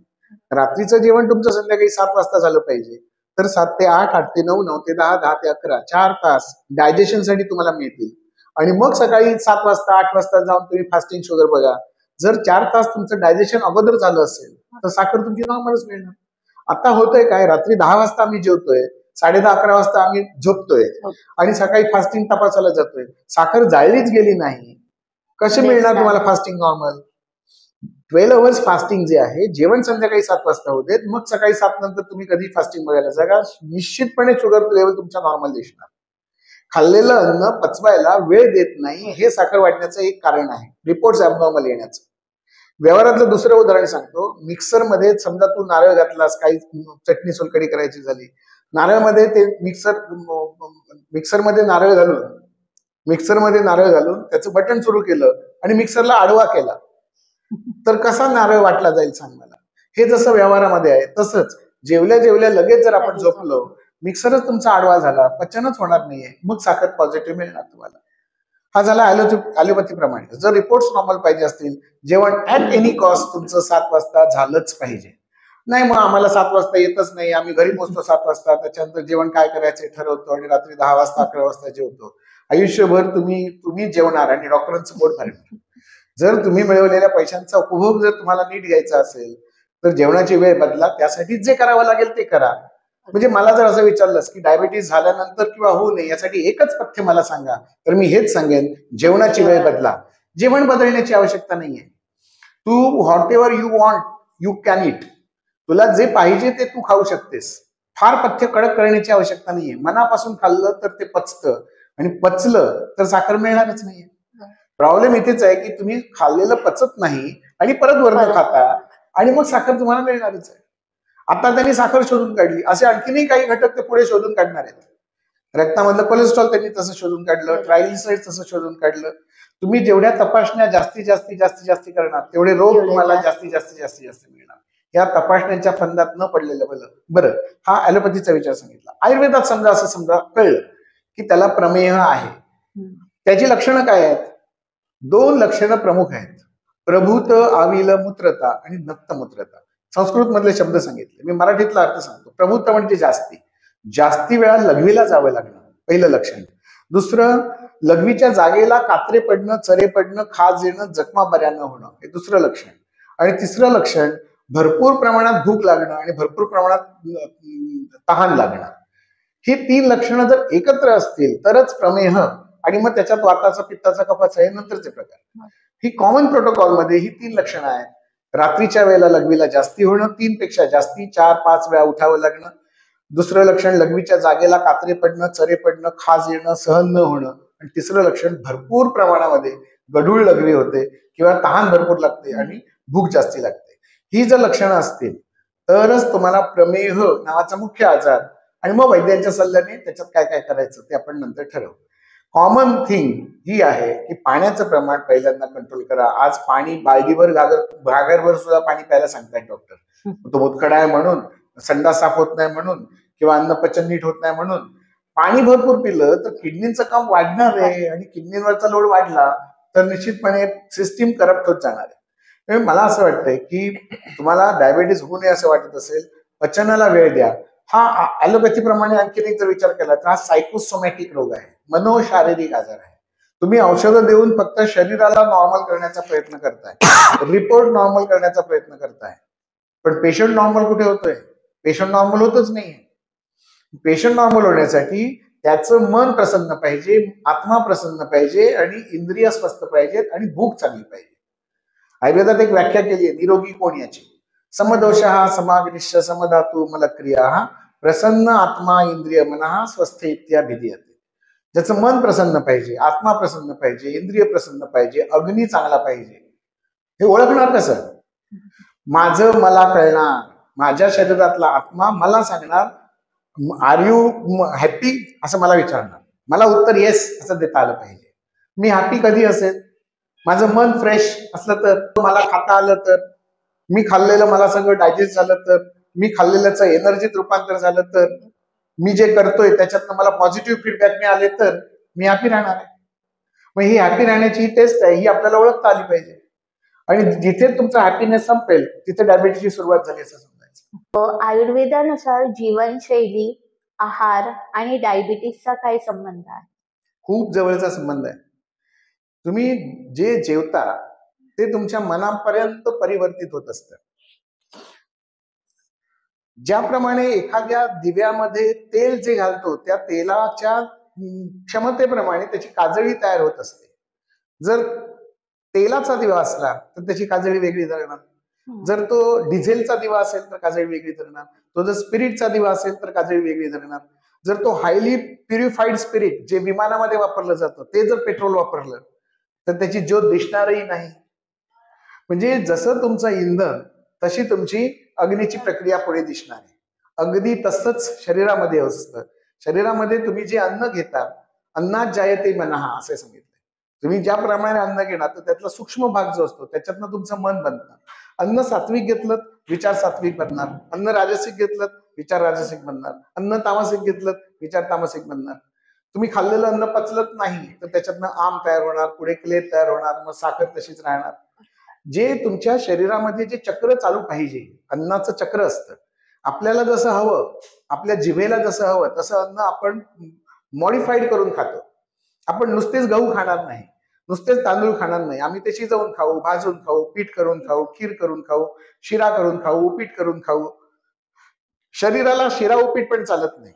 रात्रीचं जेवण तुमचं संध्याकाळी 7 वाजता झालं पाहिजे, तर 7 ते 8, 8 ते 9, 9 ते 10, 10 ते 11 4 तास डायजेशनसाठी तुम्हाला मिळतील. आणि मग सकाळी 7 वाजता 8 वाजता जाऊन तुम्ही फास्टिंग शुगर बघा. जर 4 तास तुमचं डायजेशन अगोदर झालं असेल तर साखर तुमची नॉर्मलच मिळणार. आता होतंय काय, रात्री 10 वाजता आम्ही जेवतोय, 10:30-11 वाजता आम्ही झोपतोय आणि सकाळी फास्टिंग तपासायला जातोय, साखर जाळलीच गेली नाही, कसे मिळणार तुम्हाला फास्टिंग नॉर्मल? 12 hours फास्टिंग जे आहे, जेवण संध्याकाळी 7 वाजता होते, मग सकाळी 7 नंतर तुम्ही कधी फास्टिंग बघायला जागा, निश्चितपणे शुगर लेवल तुमच्या नॉर्मल दिसणार. खाल्लेलं अन्न पचवायला वेळ देत नाही, हे साखर वाढण्याचं एक कारण आहे, रिपोर्ट्स ॲबनॉर्मल येण्याचं. व्यवहारातलं दुसरं उदाहरण सांगतो. मिक्सरमध्ये समजा तू नारळ घातलास, काही चटणी सोलकढी करायची झाली, नारळमध्ये ते मिक्सरमध्ये नारळ घालून त्याचं बटन सुरू केलं आणि मिक्सरला आडवा केला, तर कसा नारळ वाटला जाईल सांग मला? हे जसं व्यवहारामध्ये आहे तसंच जेवल्या जेवल्या लगेच जर आपण झोपलो, मिक्सरच तुमचा आडवा झाला, पचनच होणार नाहीये, मग साखर पॉझिटिव्ह मिळणार तुम्हाला. हा झाला ॲलोपॅथी प्रमाणे. जर रिपोर्ट्स नॉर्मल पाहिजे असतील, जेवण ऍट एनी कॉस्ट तुमचं 7 वाजता झालंच पाहिजे. नाही मग आम्हाला 7 वाजता येतच नाही, आम्ही घरी पोहोचतो 7 वाजता, त्याच्यानंतर जेवण काय करायचं ठरवतो आणि रात्री 10 वाजता 11 वाजता जेवतो. आयुष्यभर तुम्ही जेवणार आणि डॉक्टरांचं पोट भरणार. जर तुम्ही मिळवलेल्या पैशांचा उपभोग जर तुम्हाला नीट घ्यायचा असेल तर जेवणाची वेळ बदला, त्यासाठी जे करावं लागेल ते करा. म्हणजे मला जर असं विचारलंस की डायबिटीस झाल्यानंतर किंवा होऊ नये यासाठी एकच पथ्य मला सांगा, तर मी हेच सांगेन, जेवणाची वेळ बदला. जेवण बदलण्याची आवश्यकता नाहीये. तू whatever you want you can eat. तुला जे पाहिजे ते तू खाऊ शकतेस. फार पथ्य कडक करण्याची आवश्यकता नाहीये. मनापासून खाल्लं तर ते पचतं आणि पचलं तर साखर मिळणारच नाहीये. प्रॉब्लेम इथेच आहे की तुम्ही खाल्लेलं पचत नाही आणि परत वरण खाता आणि मग साखर तुम्हाला मिळणारच आहे. आता त्यांनी साखर शोधून काढली, असे आणखीनही काही घटक ते पुढे शोधून काढणार आहेत. रक्तामधलं कोलेस्ट्रॉल त्यांनी तसं शोधून काढलं, ट्रायग्लिसराईड तसं शोधून काढलं. तुम्ही जेवढ्या तपासण्या जास्तीत करणार तेवढे रोग तुम्हाला जास्तीत जास्त मिळणार. या तपासण्यांच्या फंदात न पडलेलं बरं. हा ऍलोपॅथीचा विचार सांगितला. आयुर्वेदात समजा कळलं की त्याला प्रमेह आहे. त्याची लक्षणं काय आहेत? 2 लक्षणं प्रमुख आहेत, प्रभूत आविल मूत्रता आणि नक्त मूत्रता. संस्कृत मधले शब्द सांगितले, मी मराठीतला अर्थ सांगतो. प्रभूत म्हणजे जास्ती वेळा लघवीला जावं लागणं, पहिलं लक्षण. दुसरं, लघवीच्या जागेला कात्रे पडणं, चरे पडणं, खाज येणं, जखमा बऱ्या न होणं, हे दुसरं लक्षण. आणि तिसरं लक्षण, भरपूर प्रमाणात भूक लागणं आणि भरपूर प्रमाणात तहान लागणं. ही 3 लक्षणं जर एकत्र असतील तरच प्रमेह, आणि मग त्याच्यात वाताचा, पित्ताचा, कफाचा हे नंतरचे प्रकार. ही कॉमन प्रोटोकॉल मध्ये ही 3 लक्षणं आहेत. रात्रीच्या वेळेला लघवीला जास्ती होणं, 3 पेक्षा जास्ती, 4-5 वेळा उठावं लागणं. दुसरं लक्षण, लघवीच्या जागेला कात्रे पडणं, चरे पडणं, खाज येणं, सहन न होणं. आणि तिसरं लक्षण, भरपूर प्रमाणामध्ये गढूळ लघवी होते किंवा तहान भरपूर लागते आणि भूक जास्ती लागते. ही जर लक्षणं असतील तरच तुम्हाला प्रमेह नावाचा मुख्य आजार, आणि मग वैद्यांच्या सल्ल्याने त्याच्यात काय काय करायचं ते आपण नंतर ठरवू. कॉमन थिंग ही आहे की पाण्याचं प्रमाण पहिल्यांदा कंट्रोल करा. आज पाणी बालदीभर, घागरभर सुद्धा पाणी प्यायला सांगतायत डॉक्टर. तो मुतखडा आहे म्हणून, संडास साफ होत नाही म्हणून, किंवा अन्न पचन नीट होत नाही म्हणून. पाणी भरपूर पिलं तर किडनीचं काम वाढणार आहे, आणि किडनीवरचा लोड वाढला तर निश्चितपणे सिस्टीम करप्ट होत जाणार आहे. मला असं वाटतंय की तुम्हाला डायबेटीस होऊ नये असं वाटत असेल, पचनाला वेळ द्या. हा ऍलोपॅथी प्रमाणे आणखीन एक जर विचार केला तर हा सायकोसोमॅटिक रोग आहे, मनोशारीरिक आजार आहे. तुम्ही औषधं देऊन फक्त शरीराला नॉर्मल करण्याचा प्रयत्न करताय, रिपोर्ट नॉर्मल करण्याचा प्रयत्न करताय, पण पेशंट नॉर्मल कुठे होतोय? पेशंट नॉर्मल होतच नाहीये. पेशंट नॉर्मल होण्यासाठी त्याचं मन प्रसन्न पाहिजे, आत्मा प्रसन्न पाहिजे, आणि इंद्रिय स्वस्थ पाहिजेत, आणि भूक चांगली पाहिजे. आयुर्वेदात एक व्याख्या केली आहे निरोगी कोण याची. समदोषः समाग्निश्च समधातु मलक्रियाः प्रसन्न आत्मा इंद्रिय मनः स्वस्थ इत्याभिधीयते. ज्याचं मन प्रसन्न पाहिजे, आत्मा प्रसन्न पाहिजे, इंद्रिय प्रसन्न पाहिजे, अग्नी चांगला पाहिजे. हे ओळखणार कसं? माझं मला कळणार, माझ्या शरीरातला आत्मा मला सांगणार आर यू हॅपी असं मला विचारणार. मला उत्तर येस असं देता आलं पाहिजे. मी हॅपी कधी असेल? माझं मन फ्रेश असलं तर, मला खाता आलं तर, मी खाल्लेलं मला सगळं डायजेस्ट झालं तर, मी खाल्लेल्याचं एनर्जीत रूपांतर झालं तर, मी जे करतोय त्याच्यातनं मला पॉझिटिव्ह फीडबॅक मिळाले तर मी हॅपी राहणार आहे. मग ही हॅपी राहण्याची ही टेस्ट आहे, ही आपल्याला ओळखता आली पाहिजे. आणि जिथे तुमचा हॅपीनेस संपेल तिथे डायबिटीसची सुरुवात झाली असं समजायचं. आयुर्वेदानुसार जीवनशैली, आहार आणि डायबिटीसचा काय संबंध आहे? खूप जवळचा संबंध आहे. तुम्ही जे जेवता ते तुमच्या मनापर्यंत परिवर्तित होत असतं. ज्याप्रमाणे एखाद्या दिव्यामध्ये तेल जे घालतो त्या तेलाच्या क्षमतेप्रमाणे त्याची काजळी तयार होत असते. जर तेलाचा दिवा असला तर त्याची काजळी वेगळी धरणार, जर तो डिझेलचा दिवा असेल तर काजळी वेगळी धरणार, तो जर स्पिरिटचा दिवा असेल तर काजळी वेगळी धरणार, जर तो हायली प्युरिफाईड स्पिरिट जे विमानामध्ये वापरलं जातं ते जर पेट्रोल वापरलं तर त्याची ज्योत दिसणारही नाही. म्हणजे जसं तुमचं इंधन तशी तुमची अग्नीची प्रक्रिया पुढे दिसणार आहे. अगदी तसंच शरीरामध्ये असतं. शरीरामध्ये तुम्ही जे अन्न घेता, अन्नात जायते मनः असे सांगितले. तुम्ही ज्याप्रमाणे अन्न घेणार तर त्यातला सूक्ष्म भाग जो असतो त्याच्यातनं तुमचं मन बनतं. अन्न सात्विक घेतलं विचार सात्विक बनणार, अन्न राजसिक घेतलं विचार राजसिक बनणार, अन्न तामसिक घेतलं विचार तामसिक बनणार. तुम्ही खाल्लेलं अन्न पचलत नाही तर त्याच्यातनं आम तयार होणार, पुढे क्ले तयार होणार, मग साखर तशीच राहणार. जे तुमच्या शरीरामध्ये जे चक्र चालू पाहिजे, अन्नाचं चक्र असतं. आपल्याला जसं हवं, आपल्या जिभेला जसं हवं तसं अन्न आपण मॉडिफाईड करून खातो. आपण नुसतेच गहू खाणार नाही, नुसतेच तांदूळ खाणार नाही. आम्ही ते शिजवून खाऊ, भाजून खाऊ, पीठ करून खाऊ, खीर करून खाऊ, शिरा करून खाऊ, उपीट करून खाऊ. शरीराला शिरा उपीट पण चालत नाही.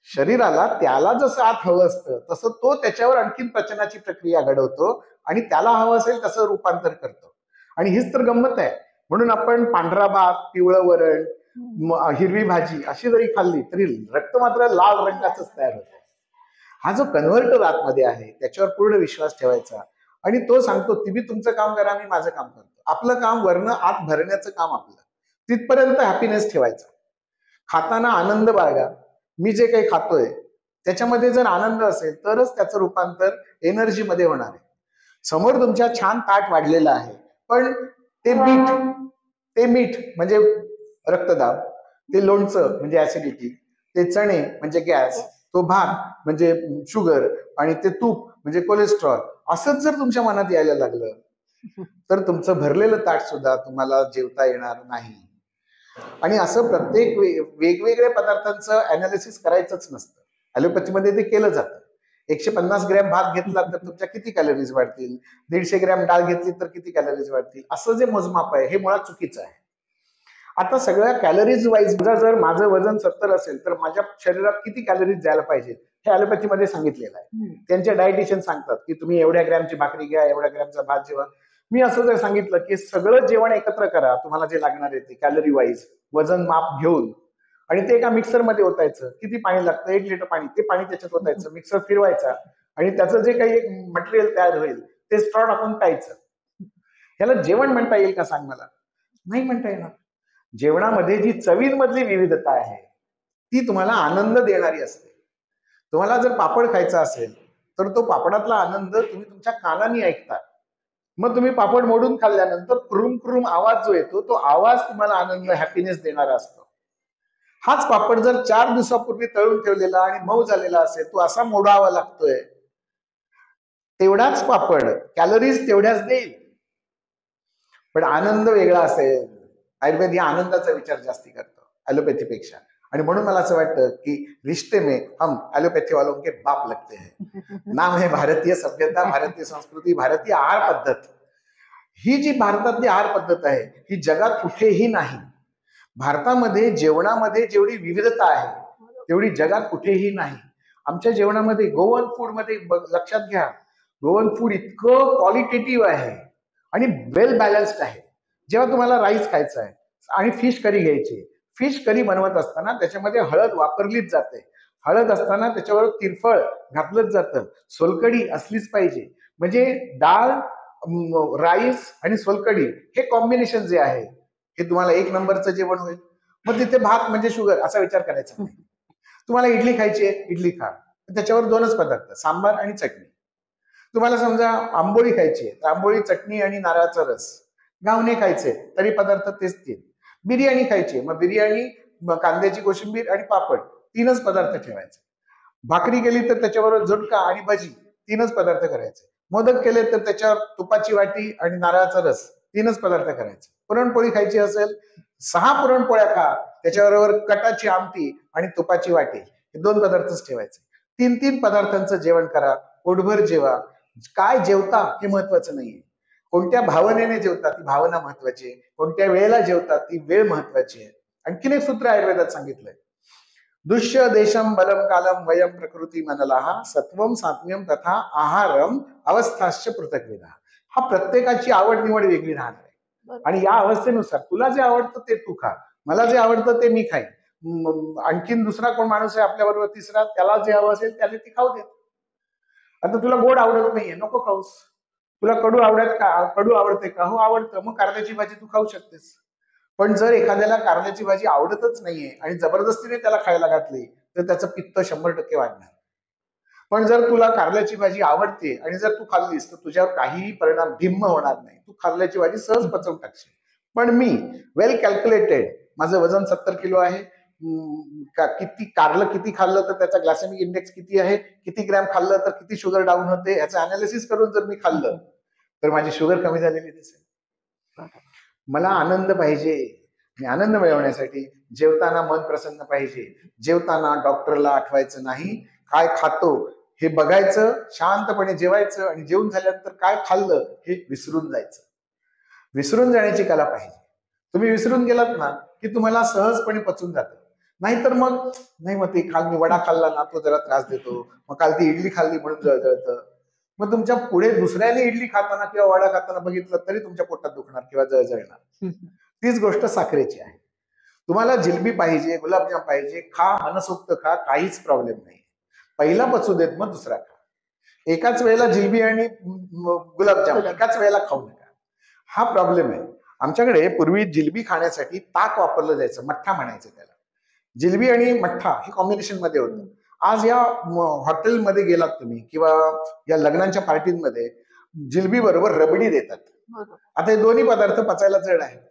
शरीराला त्याला जसं आत हवं असतं तसं तो त्याच्यावर आणखीन पचनाची प्रक्रिया घडवतो आणि त्याला हवं असेल तसं रूपांतर करतो. आणि हीच तर गंमत आहे. म्हणून आपण पांढरा भात, पिवळं वरण, हिरवी भाजी अशी जरी खाल्ली तरी रक्त मात्र लाल रंगाचंच तयार होतं. हा जो कन्व्हर्टर आतमध्ये आहे त्याच्यावर पूर्ण विश्वास ठेवायचा आणि तो सांगतो तुम्ही तुमचं काम करा, मी माझं काम करतो. आपलं काम वरनं आत भरण्याचं काम आपलं. तिथपर्यंत हॅपीनेस ठेवायचा. खाताना आनंद बाळगा. मी जे काही खातोय त्याच्यामध्ये जर आनंद असेल तरच त्याचं रूपांतर एनर्जीमध्ये होणार आहे. समोर तुमच्या छान ताट वाढलेलं आहे, पण ते मीठ म्हणजे रक्तदाब, ते लोणचं म्हणजे ऍसिडिटी, ते चणे म्हणजे गॅस, तो भात म्हणजे शुगर, आणि ते तूप म्हणजे कोलेस्ट्रॉल, असंच जर तुमच्या मनात यायला लागलं तर तुमचं भरलेलं ताट सुद्धा तुम्हाला जेवता येणार नाही. आणि असं प्रत्येक वेगवेगळ्या पदार्थांचं अनालिसिस करायचंच नसतं. ॲलोपॅथीमध्ये ते केलं जातं. 150 ग्रॅम भात घेतला तर तुमच्या किती कॅलरीज वाढतील, 150 ग्रॅम डाळ घेतली तर किती कॅलरीज वाढतील, असं जे मोजमाप आहे हे मुळात चुकीचं आहे. आता सगळ्या कॅलरीज वाईज जर माझं वजन 70 असेल तर माझ्या शरीरात किती कॅलरीज जायला पाहिजे हे ॲलोपॅथीमध्ये सांगितलेलं आहे. त्यांचे डायटिशियन सांगतात की तुम्ही एवढ्या ग्रॅमची भाकरी घ्या, एवढ्या ग्रॅमचा भात जेवा. मी असं जर सांगितलं की सगळं जेवण एकत्र करा, तुम्हाला जे लागणार आहे ते कॅलरी वाईज वजन माप घेऊन, आणि ते एका मिक्सरमध्ये ओतायचं. किती पाणी लागतं? 1 लिटर पाणी. ते पाणी त्याच्यात ओतायचं, मिक्सर फिरवायचा, आणि त्याचं जे काही एक मटेरियल तयार होईल ते स्ट्रॉ टाकून प्यायचं. ह्याला जेवण म्हणता येईल का सांग मला? नाही म्हणता येणार. जेवणामध्ये जी चवींमधली विविधता आहे ती तुम्हाला आनंद देणारी असते. तुम्हाला जर पापड खायचा असेल तर तो पापडातला आनंद तुम्ही तुमच्या कानाने ऐकता. मग तुम्ही पापड मोडून खाल्ल्यानंतर क्रुम क्रुम आवाज जो येतो तो आवाज तुम्हाला आनंद, हॅपीनेस देणारा असतो. हाच पापड जर 4 दिवसापूर्वी तळून ठेवलेला आणि मऊ झालेला असेल, तो असा मोडावा लागतोय. तेवढाच पापड कॅलरीज तेवढ्याच देईल, पण आनंद वेगळा असेल. आयुर्वेद या आनंदाचा विचार जास्ती करतो ॲलोपॅथीपेक्षा. आणि म्हणून मला असं वाटतं की रिश्ते में हम ॲलोपॅथी वालों के बाप लगते हैं. नाम है भारतीय सभ्यता, भारतीय संस्कृती, भारतीय आहार पद्धत. ही जी भारतातली आहार पद्धत आहे ही जगात कुठेही नाही. भारतामध्ये जेवणामध्ये जेवढी विविधता आहे तेवढी जगात कुठेही नाही. आमच्या जेवणामध्ये गोवन फूड मध्ये लक्षात घ्या, गोवन फूड इतकं क्वालिटेटिव्ह आहे आणि वेल बॅलन्स्ड आहे. जेव्हा तुम्हाला राईस खायचा आहे आणि फिश करी घ्यायची, फिश करी बनवत असताना त्याच्यामध्ये हळद वापरलीच जाते. हळद असताना त्याच्यावर तिरफळ घातलंच जातं. सोलकढी असलीच पाहिजे. म्हणजे डाळ, राईस आणि सोलकढी हे कॉम्बिनेशन जे आहे हे तुम्हाला 1 नंबरचं जेवण होईल. मग तिथे भात म्हणजे शुगर असा विचार करायचा नाही. तुम्हाला इडली खायची आहे, इडली खा. त्याच्यावर 2च पदार्थ, सांबार आणि चटणी. तुम्हाला समजा आंबोळी खायची आहे तर आंबोळी, चटणी आणि नारळाचा रस. घावणे खायचे तरी पदार्थ तेच 3. बिर्याणी खायची, मग बिर्याणी, कांद्याची कोशिंबीर आणि पापड, 3च पदार्थ ठेवायचे. भाकरी केली तर त्याच्याबरोबर झुणका आणि भजी, 3च पदार्थ करायचे. मोदक केले तर त्याच्यावर तुपाची वाटी आणि नारळाचा रस, 3च पदार्थ करायचे. पुरणपोळी खायची असेल 6 पुरणपोळ्या खा, त्याच्याबरोबर कटाची आमटी आणि तुपाची वाटी, हे 2 पदार्थच ठेवायचे. 3 पदार्थांचं जेवण करा, पोटभर जेवा. काय जेवता हे महत्वाचं नाहीये. कोणत्या भावनेने जेवता ती भावना महत्वाची आहे. कोणत्या वेळेला जेवता ती वेळ महत्वाची आहे. आणखीन एक सूत्र आयुर्वेदात सांगितलंय, दुष्य देशम बलम कालम वयम प्रकृती मनलाहा सत्वम सात्म्यम तथा आहारम अवस्थाश्च पृथक्वेदा. हा प्रत्येकाची आवड निवड वेगळी राहणार आहे. आणि या अवस्थेनुसार तुला जे आवडतं ते तू खा, मला जे आवडतं ते मी खाईन. आणखीन दुसरा कोण माणूस आहे आपल्या बरोबर तिसरा, त्याला जे हवं असेल त्याला ती खाऊ देत. आता तुला गोड आवडत नाहीये, नको खाऊस. तुला कडू आवडते का? हो आवडतं. मग कारल्याची भाजी तू खाऊ शकतेस. पण जर एखाद्याला कारल्याची भाजी आवडतच नाहीये आणि जबरदस्तीने त्याला खायला घातली तर त्याचं पित्त 100% वाढणार. पण जर तुला कारल्याची भाजी आवडते आणि जर तू खाल्लीस तर तुझ्यावर काहीही परिणाम भिन्न होणार नाही. तू कारल्याची भाजी सहज पचवून टाकशील. पण मी वेल कॅल्क्युलेटेड, माझं वजन 70 किलो आहे, किती कारलं किती खाल्लं तर त्याचा ग्लायसेमिक इंडेक्स किती आहे, किती ग्रॅम खाल्लं तर किती शुगर डाऊन होते, याचं अनालिसिस करून जर मी खाल्लं तर माझी शुगर कमी झालेली दिसेल. मला आनंद पाहिजे. आणि आनंद मिळवण्यासाठी जेवताना मन प्रसन्न पाहिजे. जेवताना डॉक्टरला आठवायचं नाही, काय खातो हे बघायचं, शांतपणे जेवायचं आणि जेवून झाल्यानंतर काय खाल्लं हे विसरून जायचं. विसरून जाण्याची कला पाहिजे. तुम्ही विसरून गेलात ना की तुम्हाला सहजपणे पचून जातं. नाहीतर मग ते काल मी वडा खाल्ला ना तो जरा त्रास देतो, मग काल ती इडली खाल्ली म्हणून जळजळतं. मग तुमच्या पुढे दुसऱ्याने इडली खाताना किंवा वडा खाताना बघितलं तरी तुमच्या पोटात दुखणार किंवा जळजळणार. तीच गोष्ट साखरेची आहे. तुम्हाला जिलबी पाहिजे, गुलाबजाम पाहिजे, खा, मनसोक्त खा, काहीच प्रॉब्लेम नाही. पहिला पचू देत मग दुसरा खा. एकाच वेळेला जिलबी आणि गुलाबजाम एकाच वेळेला खाऊ नका. हा प्रॉब्लेम आहे. आमच्याकडे पूर्वी जिलबी खाण्यासाठी ताक वापरलं जायचं, मठ्ठा म्हणायचं त्याला. जिलबी आणि मठ्ठा हे कॉम्बिनेशन मध्ये होतं. आज या हॉटेलमध्ये गेलात तुम्ही किंवा या लग्नांच्या पार्टीमध्ये जिलबी बरोबर रबडी देतात. बरोबर. आता हे दोन्ही पदार्थ पचायला जड आहेत.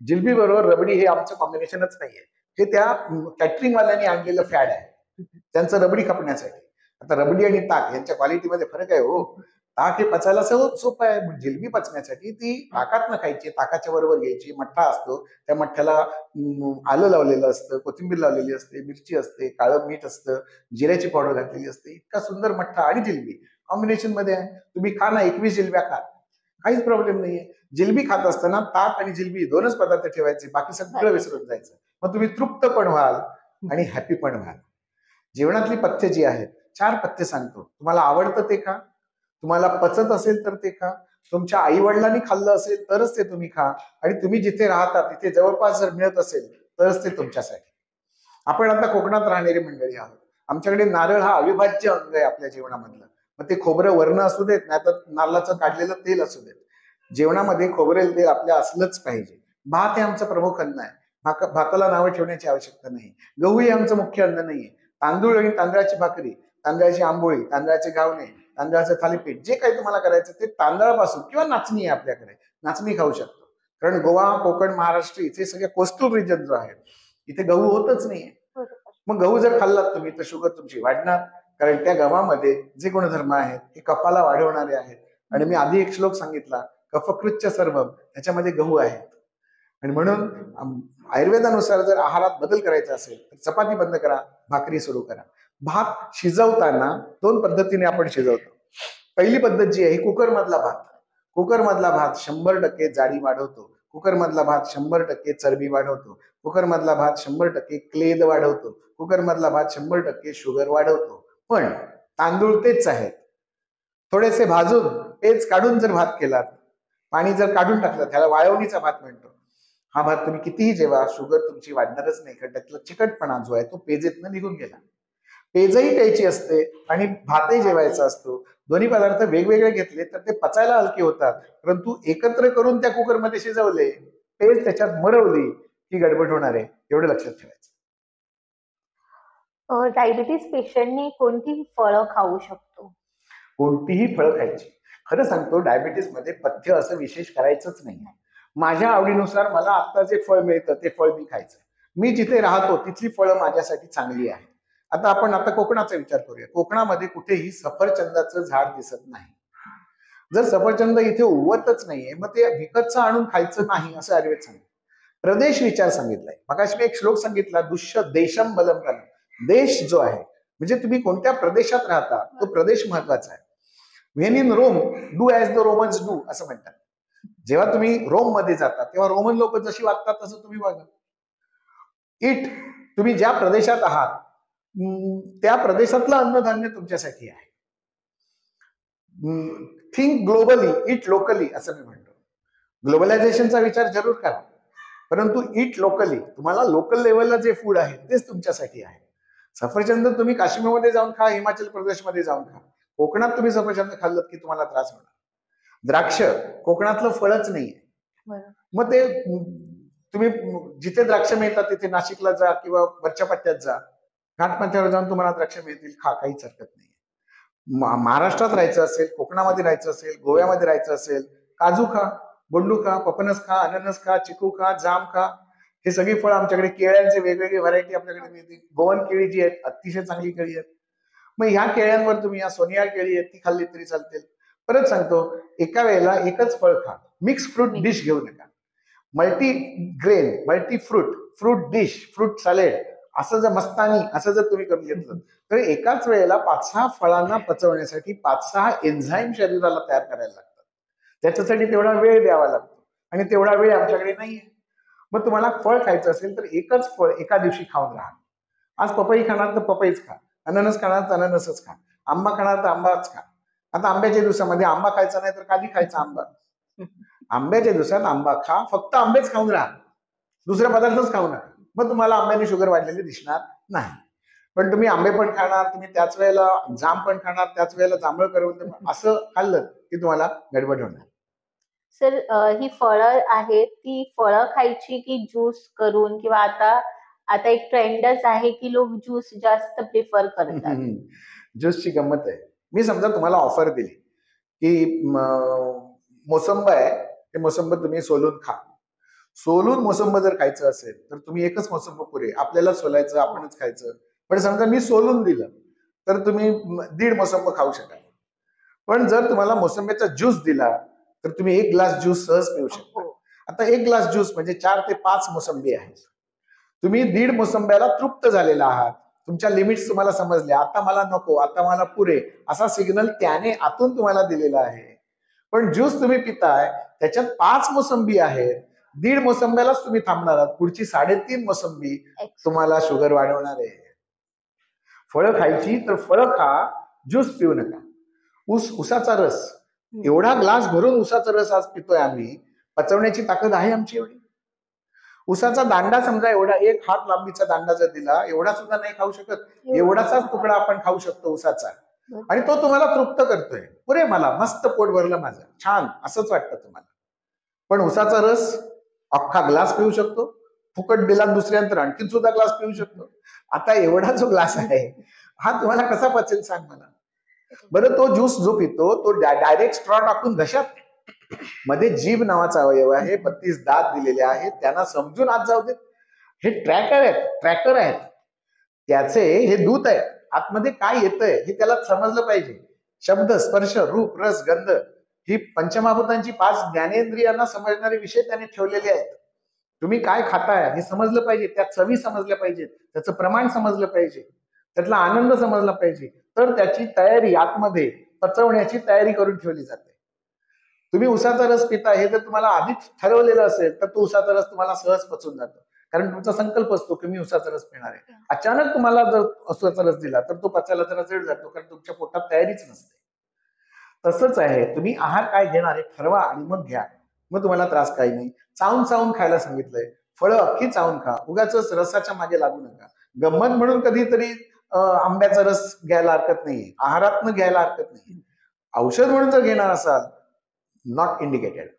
जिलबी बरोबर रबडी हे आमचं कॉम्बिनेशनच नाहीये, हे त्या कॅटरिंग वाल्यांनी आणलेलं फॅड आहे त्यांचं रबडी खपण्यासाठी. आता रबडी आणि ताक यांच्या क्वालिटीमध्ये फरक आहे हो. ताक हे पचायला सोपं आहे, जिलबी पचण्यासाठी ती ताकात न खायची, ताकाच्या बरोबर घ्यायची. मठ्ठा असतो, त्या मठ्ठ्याला आलं लावलेलं असतं, कोथिंबीर लावलेली असते, मिरची असते, काळं मीठ असतं, जिऱ्याची पावडर घातलेली असते. इतका सुंदर मठ्ठा आणि जिलबी कॉम्बिनेशन मध्ये आहे. तुम्ही खा ना, 21 जिलब्या खा, काहीच प्रॉब्लेम नाहीये. जिलबी खात असताना ताक आणि जिलबी दोनच पदार्थ ठेवायचे, बाकी सगळं विसरून जायचं. मग तुम्ही तृप्त पण व्हाल आणि हॅपी पण व्हाल. जेवणातली पथ्य जी आहेत, 4 पथ्य सांगतो. तुम्हाला आवडतं ते खा, तुम्हाला पचत असेल तर ते खा, तुमच्या आई वडिलांनी खाल्लं असेल तरच ते तुम्ही खा, आणि तुम्ही जिथे राहता तिथे जवळपास जर मिळत असेल तरच ते तुमच्यासाठी. आपण आता कोकणात राहणारी मंडळी आहोत. आमच्याकडे नारळ हा अविभाज्य अंग आहे आपल्या जेवणामधलं. मग ते खोबरं वर्ण असू देत, नाही तर नारळाचं काढलेलं तेल असू देत, जेवणामध्ये खोबरेल तेल आपल्या असलंच पाहिजे. भात हे आमचं प्रमुख अन्न आहे. भाताला नावं ठेवण्याची आवश्यकता नाही. गहू हे आमचं मुख्य अन्न नाहीये. तांदूळ आणि तांदळाची भाकरी, तांदळाची आंबोळी, तांदळाचे घावणे, तांदळाचं थालीपीठ, जे काही तुम्हाला करायचं ते तांदळापासून, किंवा नाचणी आहे आपल्याकडे, नाचणी खाऊ शकतो. कारण गोवा, कोकण, महाराष्ट्र इथे सगळ्या कोस्टल रिजन जो आहे इथे गहू होतच नाहीये. मग गहू जर खाल्लात तुम्ही तर शुगर तुमची वाढणार, कारण त्या गव्हामध्ये जे गुणधर्म आहेत हे कफाला वाढवणारे आहेत. आणि मी आधी एक श्लोक सांगितला, कफकृच्च सर्वम, त्याच्यामध्ये गहू आहेत. आणि म्हणून आयुर्वेदानुसार जर आहारात बदल करायचा असेल तर चपाती बंद करा, भाकरी सुरू करा. भात शिजवताना 2 पद्धतीने आपण शिजवतो. पहिली पद्धत जी आहे कुकर मधला भात. कुकर मधला भात 100% जाडी वाढवतो. कुकर मधला भात 100% चरबी वाढवतो. कुकर मधला भात 100% क्लेद वाढवतो. कुकर मधला भात 100% शुगर वाढवतो. पण तांदूळ तेच आहेत, थोडेसे भाजून पेज काढून जर भात केलात, पाणी जर काढून टाकलं, त्याला वाळवणीचा भात म्हणतो. हा भात तुम्ही कितीही जेवा, शुगर तुमची वाढणारच नाही, कारण त्यातला चिकटपणा जो आहे तो पेजेतनं निघून गेला. पेजही प्यायची असते आणि भातही जेवायचा असतो. दोन्ही पदार्थ वेगवेगळे घेतले तर ते पचायला हलके होतात, परंतु एकत्र करून त्या कुकरमध्ये शिजवले, पेज त्याच्यात मरवली की गडबड होणार आहे, एवढं लक्षात ठेवायचं. डायबिटीस पेशंटनी कोणती फळं खाऊ शकतो? कोणतीही फळं खायची. खरं सांगतो, डायबिटीस मध्ये पथ्य असं विशेष करायचंच नाही. माझ्या आवडीनुसार मला आता जे फळ मिळतं ते फळ मी खायचं. मी जिथे राहतो तिथली फळं माझ्यासाठी चांगली आहेत. आता कोकणाचा विचार करूया. कोकणामध्ये कुठेही सफरचंदाचं झाड दिसत नाही. जर सफरचंद इथे उगवतच नाहीये, मग ते विकतचं आणून खायचं नाही असं आयुर्वेद सांगतो. प्रदेश विचार सांगितलाय. मगाशी मी एक श्लोक सांगितला, दुष्य देशम बलम कलम. देश जो आहे म्हणजे तुम्ही कोणत्या प्रदेशात राहता तो प्रदेश महत्वाचा आहे. When in Rome do as the Romans do असं म्हणतात. जेव्हा तुम्ही रोम मध्ये जाता तेव्हा रोमन लोक जशी वागतात तसं तुम्ही वागा. तुम्ही ज्या प्रदेशात आहात त्या प्रदेशातलं अन्नधान्य तुमच्यासाठी आहे. थिंक ग्लोबली, इट लोकली असं मी म्हणतो. ग्लोबलायझेशनचा विचार जरूर करा, परंतु इट लोकली. तुम्हाला लोकल लेवलला जे फूड आहे तेच तुमच्यासाठी आहे. सफरचंद तुम्ही काश्मीरमध्ये जाऊन खा, हिमाचल प्रदेशमध्ये जाऊन खा. कोकणात तुम्ही सफरचंद खाल्लं की तुम्हाला त्रास होणार. द्राक्ष कोकणातलं फळच नाहीये. मग ते तुम्ही जिथे द्राक्ष मिळतात तिथे नाशिकला जा किंवा वरच्या पट्ट्यात जा, घाटमाथ्यावर जाऊन तुम्हाला द्राक्ष मिळतील, खा, काहीच हरकत नाही. महाराष्ट्रात राहायचं असेल, कोकणामध्ये राहायचं असेल, गोव्यामध्ये राहायचं असेल, काजू खा, बोंडू खा, पपनस खा, अननस खा, चिकू खा, जाम खा. हे सगळी फळं आमच्याकडे. केळ्यांचे वेगवेगळे व्हरायटी आपल्याकडे मिळतील. गोवन केळी जी आहेत अतिशय चांगली केळी आहेत. मग ह्या केळ्यांवर तुम्ही, या सोनिया केळी आहेत ती खाल्ली तरी चालतील. परत सांगतो, एका वेळेला एकच फळ खा. मिक्स फ्रूट डिश घेऊ नका. Multi grain, multi fruit dish, fruit salad असं जर मस्तानी असं जर तुम्ही करून घेतलं तर एकाच वेळेला 5-6 फळांना पचवण्यासाठी 5-6 एन्झाईम शरीराला तयार करायला लागतात. त्याच्यासाठी तेवढा वेळ द्यावा लागतो आणि तेवढा वेळ आमच्याकडे नाहीये. मग तुम्हाला फळ खायचं असेल तर एकच फळ एका दिवशी खाऊन राहा. आज पपई खाणार तर पपईच खा, अननस खाणार तर अननसच खा, आंबा खाणार तर आंबाच खा. आता आंब्याच्या दिवसामध्ये आंबा खायचा नाही तर कधी खायचा आंबा? आंब्याच्या दिवसात आंबा खा, फक्त आंबेच खाऊन राहा, दुसरे पदार्थच खाऊ नका. मग तुम्हाला आंब्याने शुगर वाढलेली दिसणार नाही. पण तुम्ही आंबे पण खाणार, तुम्ही त्याच वेळेला जाम पण खाणार, त्याच वेळेला जांभळ करून असं खाल्लं की तुम्हाला गडबड होणार. सर, ही फळं आहेत ती फळं खायची की ज्यूस करून, किंवा आता आता एक ट्रेंडच आहे की लोक ज्यूस जास्त प्रिफर करतात. ज्यूसची गंमत आहे. मी समजा तुम्हाला ऑफर दिली की मोसंब आहे, ते मोसंब तुम्ही सोलून खा. सोलून मोसंब जर खायचं असेल तर तुम्ही एकच मोसंब पुरे, आपल्याला सोलायचं, आपणच खायचं. पण समजा मी सोलून दिलं तर तुम्ही 1.5 मोसंब खाऊ शकाल. पण जर तुम्हाला मोसंबीचा ज्यूस दिला तर तुम्ही 1 ग्लास ज्यूस सहज पिऊ शकता. आता 1 ग्लास ज्यूस म्हणजे 4 ते 5 मोसंबी आहेत. तुम्ही 1.5 मोसंब्याला तृप्त झालेला आहात. तुमच्या लिमिट्स तुम्हाला समजल्या, आता मला नको, आता मला पुरे, असा सिग्नल त्याने आतून तुम्हाला दिलेला आहे. पण ज्यूस तुम्ही पिताय त्याच्यात 5 मोसंबी आहेत. 1.5 मोसंब्यालाच तुम्ही थांबणार आहात, पुढची 3.5 मोसंबी तुम्हाला शुगर वाढवणार आहे. फळं खायची तर फळं खा, ज्यूस पिऊ नका. उसाचा रस, एवढा ग्लास भरून उसाचा रस आज पितोय आम्ही, पचवण्याची ताकद आहे आमची एवढी. उसाचा दांडा समजा एवढा 1 हात लांबीचा दांडा जर दिला, एवढा सुद्धा नाही खाऊ शकत. एवढाचाच तुकडा आपण खाऊ शकतो उसाचा, आणि तो तुम्हाला तृप्त करतोय. पुरे, मला मस्त पोट भरलं माझं, छान असंच वाटतं तुम्हाला. पण उसाचा रस अख्खा ग्लास पिऊ शकतो, फुकट दिला दुसऱ्यानंतर आणखीन सुद्धा ग्लास पिऊ शकतो. आता एवढा जो ग्लास आहे हा तुम्हाला कसा पचेल सांग मला बरं. तो ज्यूस जो पितो तो डायरेक्ट स्ट्रॉ टाकून घशात, मध्ये जीभ नावाचा अवयव आहे, 32 दात दिलेले आहेत, त्यांना समजून आत जाऊ देत. हे ट्रॅकर आहेत, त्याचे हे दूत आहेत. आतमध्ये काय येतंय हे त्याला समजलं पाहिजे. शब्द, स्पर्श, रूप, रस, गंध ही पंचमहाभूतांची 5 ज्ञानेंद्रियांना समजणारे विषय त्याने ठेवलेले आहेत. तुम्ही काय खाताय हे समजलं पाहिजे, त्या चवी समजल्या पाहिजेत, त्याचं प्रमाण समजलं पाहिजे, त्यातला आनंद समजला पाहिजे. तर त्याची तयारी आतमध्ये पचवण्याची तयारी करून ठेवली जाते. तुम्ही उसाचा रस पिता हे जर तुम्हाला आधीच ठरवलेलं असेल तर तो उसाचा रस तुम्हाला सहज पचून जातो, कारण तुमचा संकल्प असतो की मी उसाचा रस पिणार आहे. अचानक तुम्हाला जर उसाचा रस दिला तर तो पचायला जरा जड जातो, कारण तुमच्या पोटात तयारीच नसते. तसंच आहे, तुम्ही आहार काय घेणार हे ठरवा आणि मग घ्या, मग तुम्हाला त्रास काही नाही. चावून चावून खायला सांगितलंय, फळं अख्खी चावून खा, उगाच रसाच्या मागे लागू नका. गंमत म्हणून कधीतरी आंब्याचा रस घ्यायला हरकत नाहीये, आहारातनं घ्यायला हरकत नाही. औषध म्हणून जर घेणार असाल, नॉट इंडिकेटेड.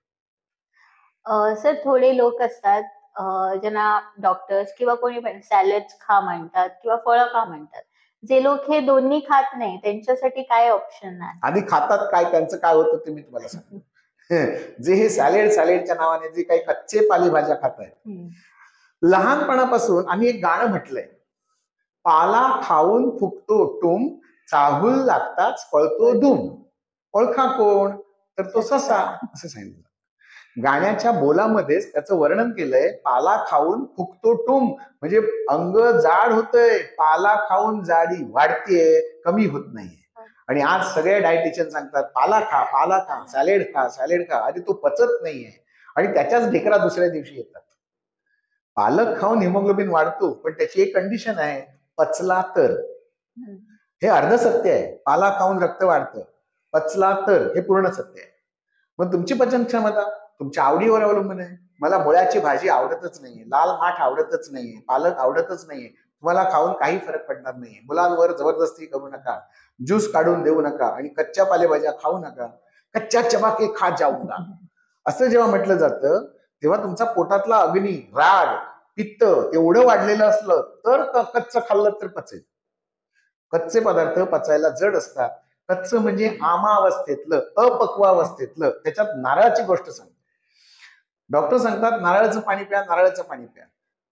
सर, थोडे लोक असतात ज्यांना डॉक्टर्स किंवा कोणी पण सॅलड्स खा म्हणतात किंवा फळं खा म्हणतात. जे लोक हे दोन्ही खात नाही त्यांच्यासाठी काय ऑप्शन आहे? आधी खातात काय, त्यांचं काय होतं ते मी तुम्हाला सांगतो. जे हे सॅलेडच्या नावाने जे काही कच्चे पालेभाज्या खात आहेत, लहानपणापासून आम्ही एक गाणं म्हटलंय, पाला खाऊन फुकतो टुम, चाहूल लागताच पळतो धूम. ओळखा कोण? तर तो ससा, असं सांगितलं. गाण्याच्या बोलामध्येच त्याचं वर्णन केलंय. पाला खाऊन फुकतो टुम म्हणजे अंग जाड होतंय, पाला खाऊन जाडी वाढतीये, कमी होत नाहीये. आणि आज सगळे डायटिशियन सांगतात पाला खा, सॅलेड खा. आणि तो पचत नाहीये, आणि त्याच्याच ढेकरा दुसऱ्या दिवशी येतात. पालक खाऊन हिमोग्लोबिन वाढतो, पण त्याची एक कंडिशन आहे, पचला तर. हे अर्ध सत्य आहे. पाला खाऊन रक्त वाढतं, पचला तर हे पूर्ण सत्य आहे. मग तुमची पचन क्षमता तुमच्या आवडीवर अवलंबून आहे. मला मुळ्याची भाजी आवडतच नाहीये, लाल माठ आवडतच नाहीये, पालक आवडतच नाहीये, तुम्हाला खाऊन काही फरक पडणार नाही. मुलांवर जबरदस्ती करू नका, ज्यूस काढून देऊ नका, आणि कच्च्या पालेभाज्या खाऊ नका. कच्च्या चबाके खा जाऊंगा असं जेव्हा म्हटलं जातं तेव्हा तुमचा पोटातला अग्नी, राग, पित्त एवढं वाढलेलं असलं तर कच्चं खाल्लं तर पचेल. कच्चे पदार्थ पचायला जड असतात. कच्चं म्हणजे आमावस्थेतलं, अपक्वावस्थेतलं. त्याच्यात नारळाची गोष्ट सांगतो. डॉक्टर सांगतात नारळाचं पाणी प्या, नारळाचं पाणी प्या.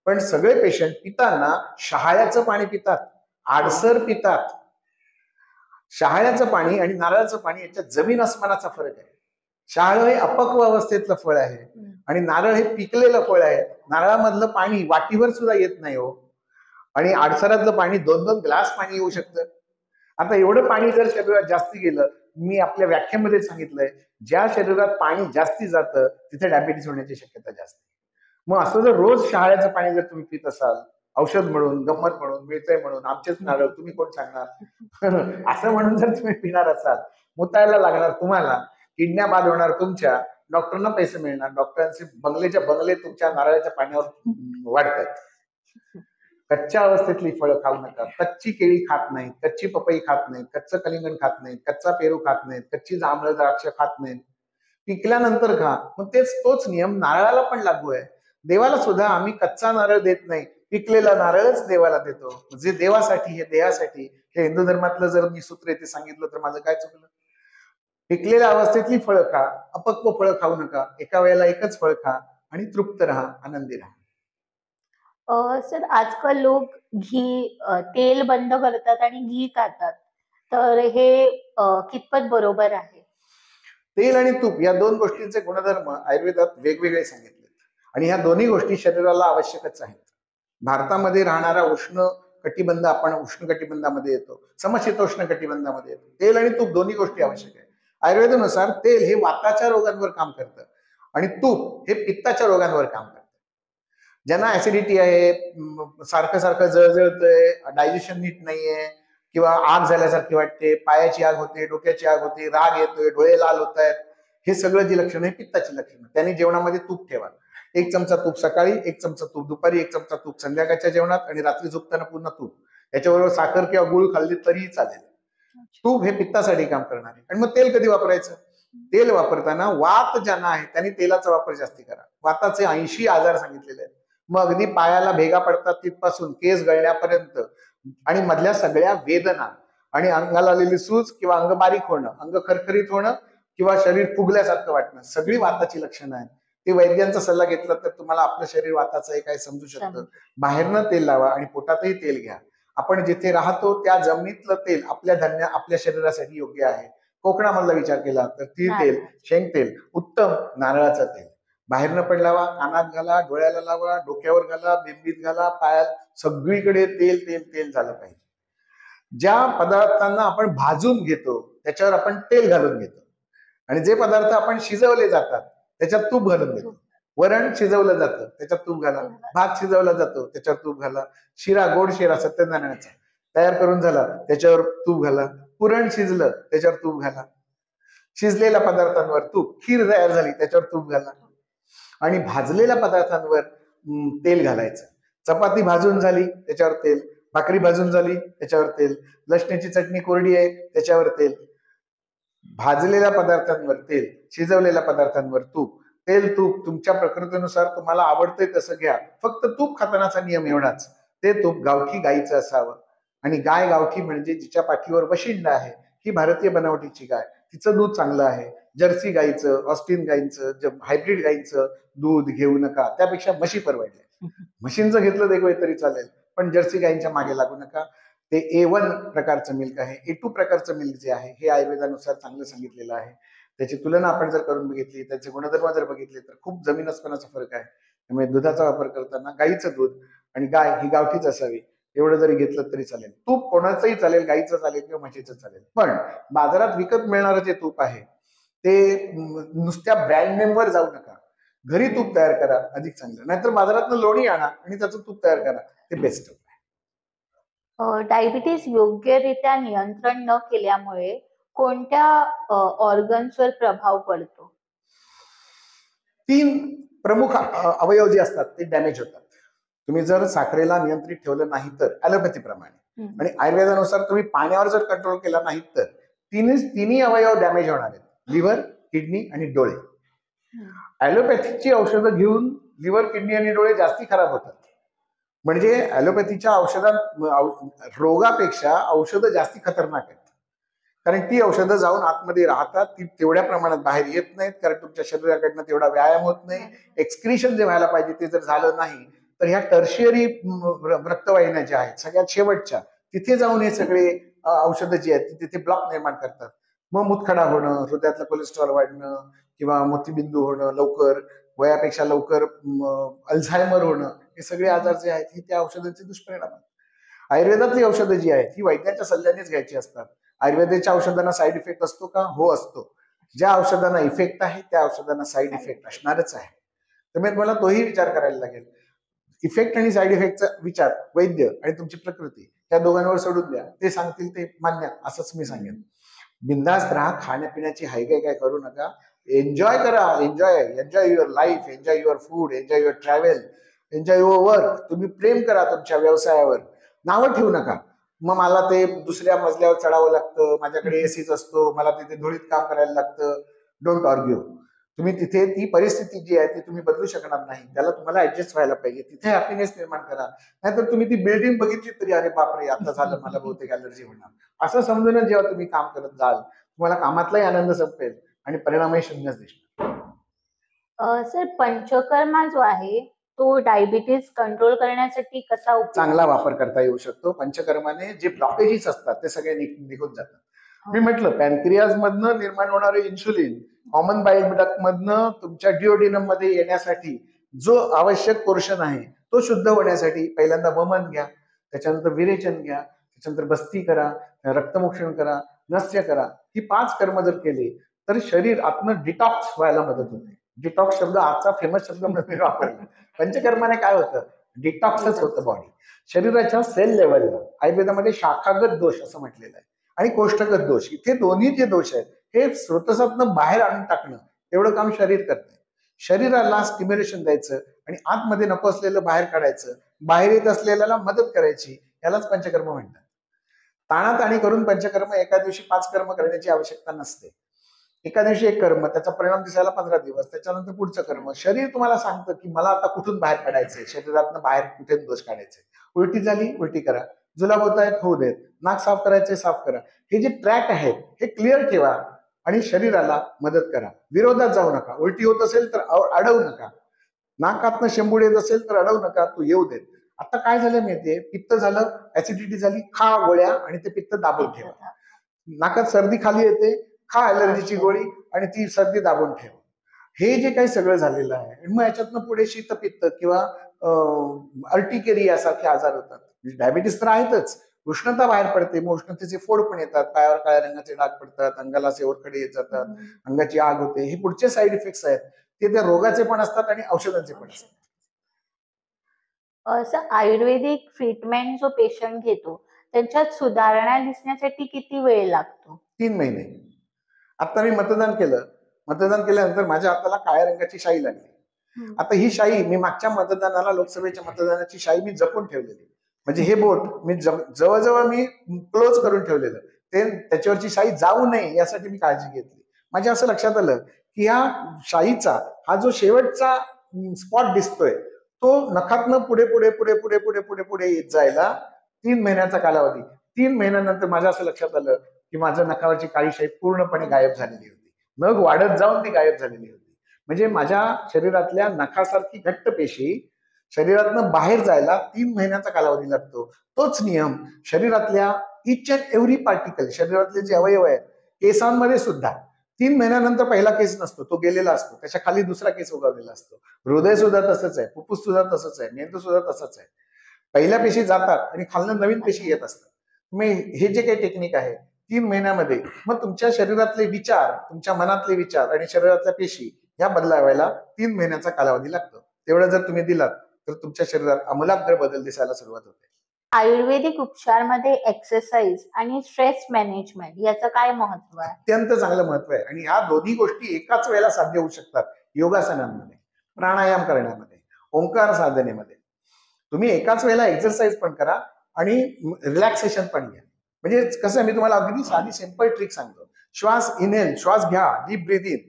पण सगळे पेशंट पिताना शहाळ्याचं पाणी पितात, आडसर पितात. शहाळ्याचं पाणी आणि नारळाचं पाणी याच्यात जमीन आसमानाचा फरक आहे. शहाळ हे अपक्व अवस्थेतलं फळ आहे, आणि नारळ हे पिकलेलं फळ आहे. नारळामधलं पाणी वाटीवर सुद्धा येत नाही हो, आणि आडसरातलं पाणी 2-2 ग्लास पाणी येऊ शकतं. आता एवढं पाणी जर शरीरात जास्ती गेलं, मी आपल्या व्याख्येमध्ये सांगितलंय, ज्या शरीरात पाणी जास्ती जातं तिथे डायबिटीस होण्याची शक्यता जास्त. मग असं जर रोज शहाळ्याचं पाणी जर तुम्ही पित असाल, औषध म्हणून, गंमत म्हणून, मिळतंय म्हणून, आमचेच नारळ तुम्ही कोण सांगणार असं म्हणून जर तुम्ही पिणार असाल, मुतायला लागणार तुम्हाला, किडन्या बाद होणार तुमच्या, डॉक्टरांना पैसे मिळणार, डॉक्टरांचे बंगलेच्या बंगले तुमच्या नारळाच्या पाण्यावर वाढतात. कच्च्या अवस्थेतली फळं खाऊ नका. कच्ची केळी खात नाहीत, कच्ची पपई खात नाहीत, कच्चं कलिंगण खात नाहीत, कच्चा पेरू खात नाहीत, कच्ची जांभळं द्राक्ष खात नाहीत. पिकल्यानंतर खा. मग तोच नियम नारळाला पण लागू आहे. देवाला सुद्धा आम्ही कच्चा नारळ देत नाही, पिकलेला नारळच देवाला देतो. जे देवासाठी हे देहासाठी, हे हिंदू धर्मातलं जर मी सूत्र इथे सांगितलं तर माझं काय चुकलं? पिकलेल्या अवस्थेतली फळं खा, अपक्व फळं खाऊ नका, एका वेळेला एकच फळ खा आणि तृप्त राहा, आनंदी राहा. सर, आजकाल लोक तेल बंद करतात आणि घी खातात, तर हे कितपत बरोबर आहे? तेल आणि तूप या दोन गोष्टींचे गुणधर्म आयुर्वेदात वेगवेगळे सांगितलेत आणि ह्या दोन्ही गोष्टी शरीराला आवश्यकच आहेत. भारतामध्ये राहणारा कटिबंध, आपण उष्ण कटिबंधामध्ये येतो, समशीतोष्ण कटिबंधामध्ये येतो. तेल आणि तूप दोन्ही गोष्टी आवश्यक आहे. आयुर्वेदानुसार तेल हे वाताच्या रोगांवर काम करतं आणि तूप हे पित्ताच्या रोगांवर काम करतं. ज्यांना ऍसिडिटी आहे, सारखं सारखं जळजळतंय, डायजेशन नीट नाहीये, किंवा आग झाल्यासारखी वाटते, पायाची आग होते, डोक्याची आग होते, राग येतोय, डोळे लाल होत आहेत, हे सगळं जी लक्षणं आहे पित्ताची लक्षणं. त्यांनी जेवणामध्ये तूप ठेवा. 1 चमचा तूप सकाळी, 1 चमचा तूप दुपारी, 1 चमचा तूप संध्याकाळच्या जेवणात आणि रात्री झोपताना पुन्हा तूप. याच्याबरोबर साखर किंवा गुळ खाल्ली तरीही चालेल. तूप हे पित्तासाठी काम करणार आहे. आणि मग तेल कधी वापरायचं? तेल वापरताना वात ज्यांना आहे त्यांनी तेलाचा वापर जास्ती करा. वाताचे 80 आजार सांगितलेले आहेत. मग अगदी पायाला भेगा पडतात तिथपासून केस गळण्यापर्यंत आणि मधल्या सगळ्या वेदना आणि अंगाला आलेली सूज किंवा अंग बारीक होणं, अंग खरखरीत होणं किंवा शरीर फुगल्यासारखं वाटणं, सगळी वाताची लक्षणं आहेत. ते वैद्यांचा सल्ला घेतला तर तुम्हाला आपलं शरीर वाताचं आहे काय समजू शकतं. बाहेरनं तेल लावा आणि पोटातही तेल घ्या. आपण जिथे राहतो त्या जमिनीतलं तेल आपल्या शरीरासाठी योग्य आहे. कोकणामधला विचार केला तर तीळ तेल, शेंग तेल, उत्तम नारळाचं तेल. बाहेरनं पण लावा, कानात घाला, डोळ्याला लावा, डोक्यावर घाला, बिंबीत घाला, पायात, सगळीकडे तेल तेल तेल झालं पाहिजे. ज्या पदार्थांना आपण भाजून घेतो त्याच्यावर आपण तेल घालून घेतो आणि जे पदार्थ आपण शिजवले जातात त्याच्यात तूप घालून घेतो. वरण शिजवलं जातं त्याच्यात तूप घाला, भात शिजवला जातो त्याच्यावर तूप घाला, शिरा, गोड शिरा सत्यनारायणाचा तयार करून झाला त्याच्यावर तूप घाला, पुरण शिजलं त्याच्यावर तूप घाला, शिजलेल्या पदार्थांवर तूप, खीर तयार झाली त्याच्यावर तूप घाला आणि भाजलेल्या पदार्थांवर तेल घालायचं. चपाती भाजून झाली त्याच्यावर तेल, भाकरी भाजून झाली त्याच्यावर तेल, लसणाची चटणी कोरडी आहे त्याच्यावर तेल. भाजलेल्या पदार्थांवर तेल, शिजवलेल्या पदार्थांवर तूप. तेल तूप तुमच्या प्रकृतीनुसार तुम्हाला आवडतंय तसं घ्या. फक्त तूप खातानाचा नियम एवढाच, ते तूप गावठी गाईचं असावं. आणि गाय गावठी म्हणजे जिच्या पाठीवर वशिंड आहे, ही भारतीय बनावटीची गाय, तिचं दूध चांगलं आहे. जर्सी गाईचं, ऑस्ट्रिन गाईचं, हायब्रिड गाईचं दूध घेऊ नका. त्यापेक्षा म्हशी परवडल्या. म्हशींचं घेतलं वेगवेगळं तरी चालेल, पण जर्सी गाईंच्या मागे लागू नका. ते A1 प्रकारचं मिल्क आहे. A2 प्रकारचं मिल्क जे आहे हे आयुर्वेदानुसार चांगलं सांगितलेलं आहे. त्याची तुलना आपण जर करून बघितली, त्याचे गुणधर्म जर बघितले तर खूप जमीन अस्मानाचा फरक आहे. त्यामुळे दुधाचा वापर करताना गाईचं दूध आणि गाय ही गावठीच असावी एवढं जरी घेतलं तरी चालेल. तूप कोणाचंही चालेल, गाईचं चालेल किंवा म्हशीचं चालेल. पण बाजारात विकत मिळणारं जे तूप आहे ते नुसत्या ब्रँड नेमवर जाऊ नका. घरी तूप तयार करा, अधिक चांगलं. नाहीतर बाजारातनं लोणी आणा आणि त्याचं तूप तयार करा, ते बेस्ट. डायबिटीस योग्यरित्या नियंत्रण न केल्यामुळे कोणत्या ऑर्गन्सवर प्रभाव पडतो? 3 प्रमुख अवयव जे असतात ते डॅमेज होतात. तुम्ही जर साखरेला नियंत्रित ठेवलं नाही तर ऍलोपॅथी प्रमाणे आणि आयुर्वेदानुसार तुम्ही पाण्यावर जर कंट्रोल केला नाही तर तिन्ही अवयव डॅमेज होणार आहेत. लिव्हर, किडनी आणि डोळे. ऍलोपॅथीची औषधं घेऊन लिव्हर, किडनी आणि डोळे जास्ती खराब होतात. म्हणजे ऍलोपॅथीच्या औषधात रोगापेक्षा औषधं जास्ती खतरनाक आहेत. कारण ती औषधं जाऊन आतमध्ये राहतात, ती तेवढ्या प्रमाणात बाहेर येत नाहीत, कारण तुमच्या शरीराकडनं तेवढा व्यायाम होत नाही. एक्सक्रिशन जे व्हायला पाहिजे ते जर झालं नाही तर ह्या टर्शियरी रक्तवाहिन्या ज्या आहेत सगळ्यात शेवटच्या, तिथे जाऊन हे सगळे औषधं जी आहेत तिथे ब्लॉक निर्माण करतात. मग मुतखडा होणं, हृदयातलं कोलेस्ट्रॉल वाढणं किंवा मोतीबिंदू होणं, लवकर वयापेक्षा लवकर अल्झायमर होणं, हे सगळे आजार जे आहेत ही त्या औषधांचे दुष्परिणाम आहेत. आयुर्वेदातली औषधं जी आहेत ही वैद्याच्या सल्ल्यानेच घ्यायची असतात. आयुर्वेदाच्या औषधांना साईड इफेक्ट असतो का? हो, असतो. ज्या औषधांना इफेक्ट आहे त्या औषधांना साईड इफेक्ट असणारच आहे. त्यामुळे मला तोही विचार करायला लागेल. इफेक्ट आणि साईड इफेक्टचा विचार वैद्य आणि तुमची प्रकृती त्या दोघांवर सोडून द्या. ते सांगतील ते मान्य, असंच मी सांगेन. बिंदास्त राहा, खाण्यापिण्याची हायगाय काय करू नका. एन्जॉय करा, enjoy your life, enjoy your food, enjoy your travel, enjoy your work. तुम्ही प्रेम करा तुमच्या व्यवसायावर, नावं ठेवू नका. मग मला ते दुसऱ्या मजल्यावर चढावं लागतं, माझ्याकडे एसीच असतो, मला तिथे धुळीत काम करायला लागतं. Don't argue. तुम्ही तिथे ती परिस्थिती जी आहे ती तुम्ही बदलू शकणार नाही, त्याला तुम्हाला ऍडजस्ट व्हायला पाहिजे, तिथे हॅपीनेस निर्माण करा. नाहीतर तुम्ही ती बिल्डिंग बघितली तरी अरे बापरे आता झालं, मला बहुतेक अलर्जी होणार, असं समजून जेव्हा तुम्ही काम करत जाल तुम्हाला कामातलाही आनंद संपेल आणि परिणामही शून्यच दिसणार. सर, पंचकर्मा जो आहे तो डायबिटीज कंट्रोल करण्यासाठी कसा उपयोगी? चांगला वापर करता येऊ शकतो. पंचकर्माने जे ब्लॉकेजेस असतात ते सगळे निघून जातात. मी म्हटलं पॅनक्रियाज मधनं निर्माण होणारे इन्सुलिन कॉमन बाईल डक्ट मधनं तुमच्या डिओडिनम मध्ये येण्यासाठी जो आवश्यक पोर्शन आहे तो शुद्ध होण्यासाठी पहिल्यांदा वमन घ्या, त्याच्यानंतर विरेचन घ्या, त्याच्यानंतर बस्ती करा, रक्तमोक्षण करा, नस्य करा. ही 5 कर्म जर केले तर शरीर आतनं डिटॉक्स व्हायला मदत होते. डिटॉक्स शब्द आजचा फेमस शब्द म्हणून मी वापरला. पंचकर्माने काय होतं, डिटॉक्सच होतं बॉडी शरीराच्या सेल लेवलला. आयुर्वेदामध्ये शाखागत दोष असं म्हटलेलं आहे आणि कोष्ठगत दोष, इथे दोन्ही जे दोष आहेत हे स्रोतसातनं बाहेर आणून टाकणं एवढं काम शरीर करतंय. शरीराला स्टिम्युलेशन द्यायचं आणि आतमध्ये नको असलेलं बाहेर काढायचं, बाहेर येत असलेल्याला मदत करायची, यालाच पंचकर्म म्हणतात. ताणाताणी करून पंचकर्म एका दिवशी 5 कर्म करण्याची आवश्यकता नसते. एका दिवशी एक कर्म, त्याचा परिणाम दिसायला 15 दिवस, त्याच्यानंतर पुढचं कर्म. शरीर तुम्हाला सांगतं की मला आता कुठून बाहेर काढायचंय, शरीरातनं बाहेर कुठे दोष काढायचे. उलटी झाली उलटी करा, जुलाब होत आहेत होऊ देत, नाक साफ करायचे साफ करा. हे जे ट्रॅक आहेत हे क्लिअर ठेवा आणि शरीराला मदत करा. विरोधात जाऊ नका. उलटी होत असेल तर अडवू नका, नाकातनं शेंबूड येत असेल तर अडवू नका, तू येऊ देत. आता काय झालं माहितीये, पित्त झालं, ऍसिडिटी झाली, खा गोळ्या आणि ते पित्त दाबून ठेवा. नाकात सर्दी खाली येते, खा ॲलर्जीची गोळी आणि ती सर्दी दाबून ठेव. हे जे काही सगळं झालेलं आहे मग याच्यातनं पुढे शीतपित्त किंवा अर्टिकेरिया यासारखे आजार होतात. डायबिटीस तर आहेतच, उष्णता बाहेर पडते, मग उष्णतेचे फोड पण येतात, पायावर काळ्या रंगाचे डाग पडतात, अंगाला सेवरकडे येत जातात, अंगाची आग होते. हे पुढचे साईड इफेक्ट्स आहेत, ते त्या रोगाचे पण असतात आणि औषधांचे पण असतात. असं आयुर्वेदिक ट्रीटमेंट जो पेशंट घेतो त्यांच्यात सुधारणा दिसण्यासाठी किती वेळ लागतो? 3 महिने. आता मी मतदान केल्यानंतर माझ्या हाताला काळ्या रंगाची शाई लागली. आता ही शाई मी मागच्या मतदानाला, लोकसभेच्या मतदानाची शाई मी जपून ठेवलेली. म्हणजे हे बोट मी जवळजवळ मी क्लोज करून ठेवलेलं, ते त्याच्यावरची शाई जाऊ नये यासाठी मी काळजी घेतली. माझ्या असं लक्षात आलं की या शाईचा हा जो शेवटचा स्पॉट दिसतोय तो नखातनं पुढे पुढे पुढे पुढे पुढे पुढे पुढे येत जायला 3 महिन्याचा कालावधी. 3 महिन्यानंतर माझ्या असं लक्षात आलं की माझ्या नखावरची काळी शाई पूर्णपणे गायब झालेली होती. नख वाढत जाऊन ती गायब झालेली होती. म्हणजे माझ्या शरीरातल्या नखासारखी घट्ट पेशी शरीरातनं बाहेर जायला 3 महिन्याचा कालावधी लागतो. तोच नियम शरीरातल्या इच अँड एव्हरी पार्टिकल, शरीरातले जे अवयव आहेत, केसांमध्ये सुद्धा 3 महिन्यानंतर पहिला केस नसतो, तो गेलेला असतो, त्याच्या खाली दुसरा केस उगवलेला असतो. हृदय सुद्धा तसंच आहे, फुफ्फुस सुद्धा तसंच आहे, मेंदू सुद्धा तसंच आहे. पहिल्या पेशी जातात आणि खालनं नवीन पेशी येत असतात. तुम्ही हे जे काही टेक्निक आहे 3 महिन्यामध्ये मग तुमच्या शरीरातले विचार, तुमच्या मनातले विचार आणि शरीरातल्या पेशी या बदलावायला 3 महिन्याचा कालावधी लागतो. तेवढं जर तुम्ही दिलात तर तुमच्या शरीरात आमूलाग्र बदल दिसायला सुरुवात होते. आयुर्वेदिक उपचारमध्ये एक्सरसाइज आणि स्ट्रेस मॅनेजमेंट याचं काय महत्व आहे? अत्यंत चांगलं महत्व आहे आणि ह्या दोन्ही गोष्टी एकाच वेळेला साध्य होऊ शकतात. योगासनांमध्ये, प्राणायाम करण्यामध्ये, ओंकार साधनेमध्ये. तुम्ही एकाच वेळेला एक्सरसाइज पण करा आणि रिलॅक्सेशन पण घ्या. म्हणजे कसं मी तुम्हाला अगदी साधी सिंपल ट्रिक सांगतो. श्वास इनहेल, श्वास घ्या, deep breathe in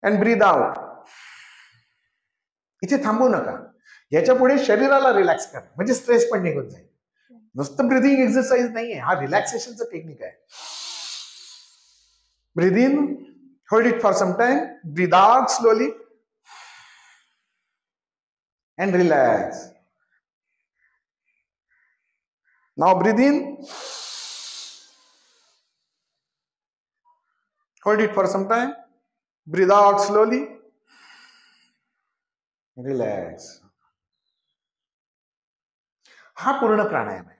and breathe out. इथे थांबू नका. याच्या पुढे शरीराला रिलॅक्स करा, म्हणजे स्ट्रेस पण निघून जाईल. नुसतं ब्रीदिंग एक्सरसाइज नाहीये, हा रिलॅक्सेशनचं टेक्निक आहे. Breathe in, hold it for some time, breathe out slowly and relax. Now breathe in, hold it for some time, breathe out slowly, relax. हा पूर्ण प्राणायाम आहे.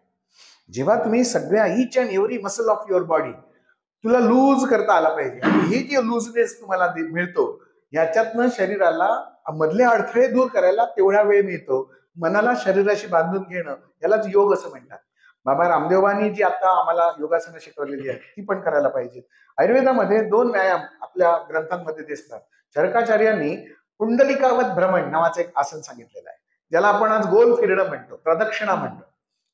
जेव्हा तुम्ही सगळ्या each and every muscle of your body तुला loose करता आला पाहिजे आणि हे जे लूजनेस तुम्हाला मिळतो याच्यातनं शरीराला मधले अडथळे दूर करायला तेवढा वेळ मिळतो. मनाला शरीराशी बांधून घेणं यालाच योग असं म्हणतात. बाबा रामदेवांनी जी आता आम्हाला योगासनं शिकवलेली आहेत ती पण करायला पाहिजेत. आयुर्वेदामध्ये 2 व्यायाम आपल्या ग्रंथांमध्ये दिसतात. चरकाचार्यांनी कुंडलिकावत भ्रमण नावाचं एक आसन सांगितलेलं आहे, ज्याला आपण आज गोल फिरणं म्हणतो, प्रदक्षिणा म्हणतो,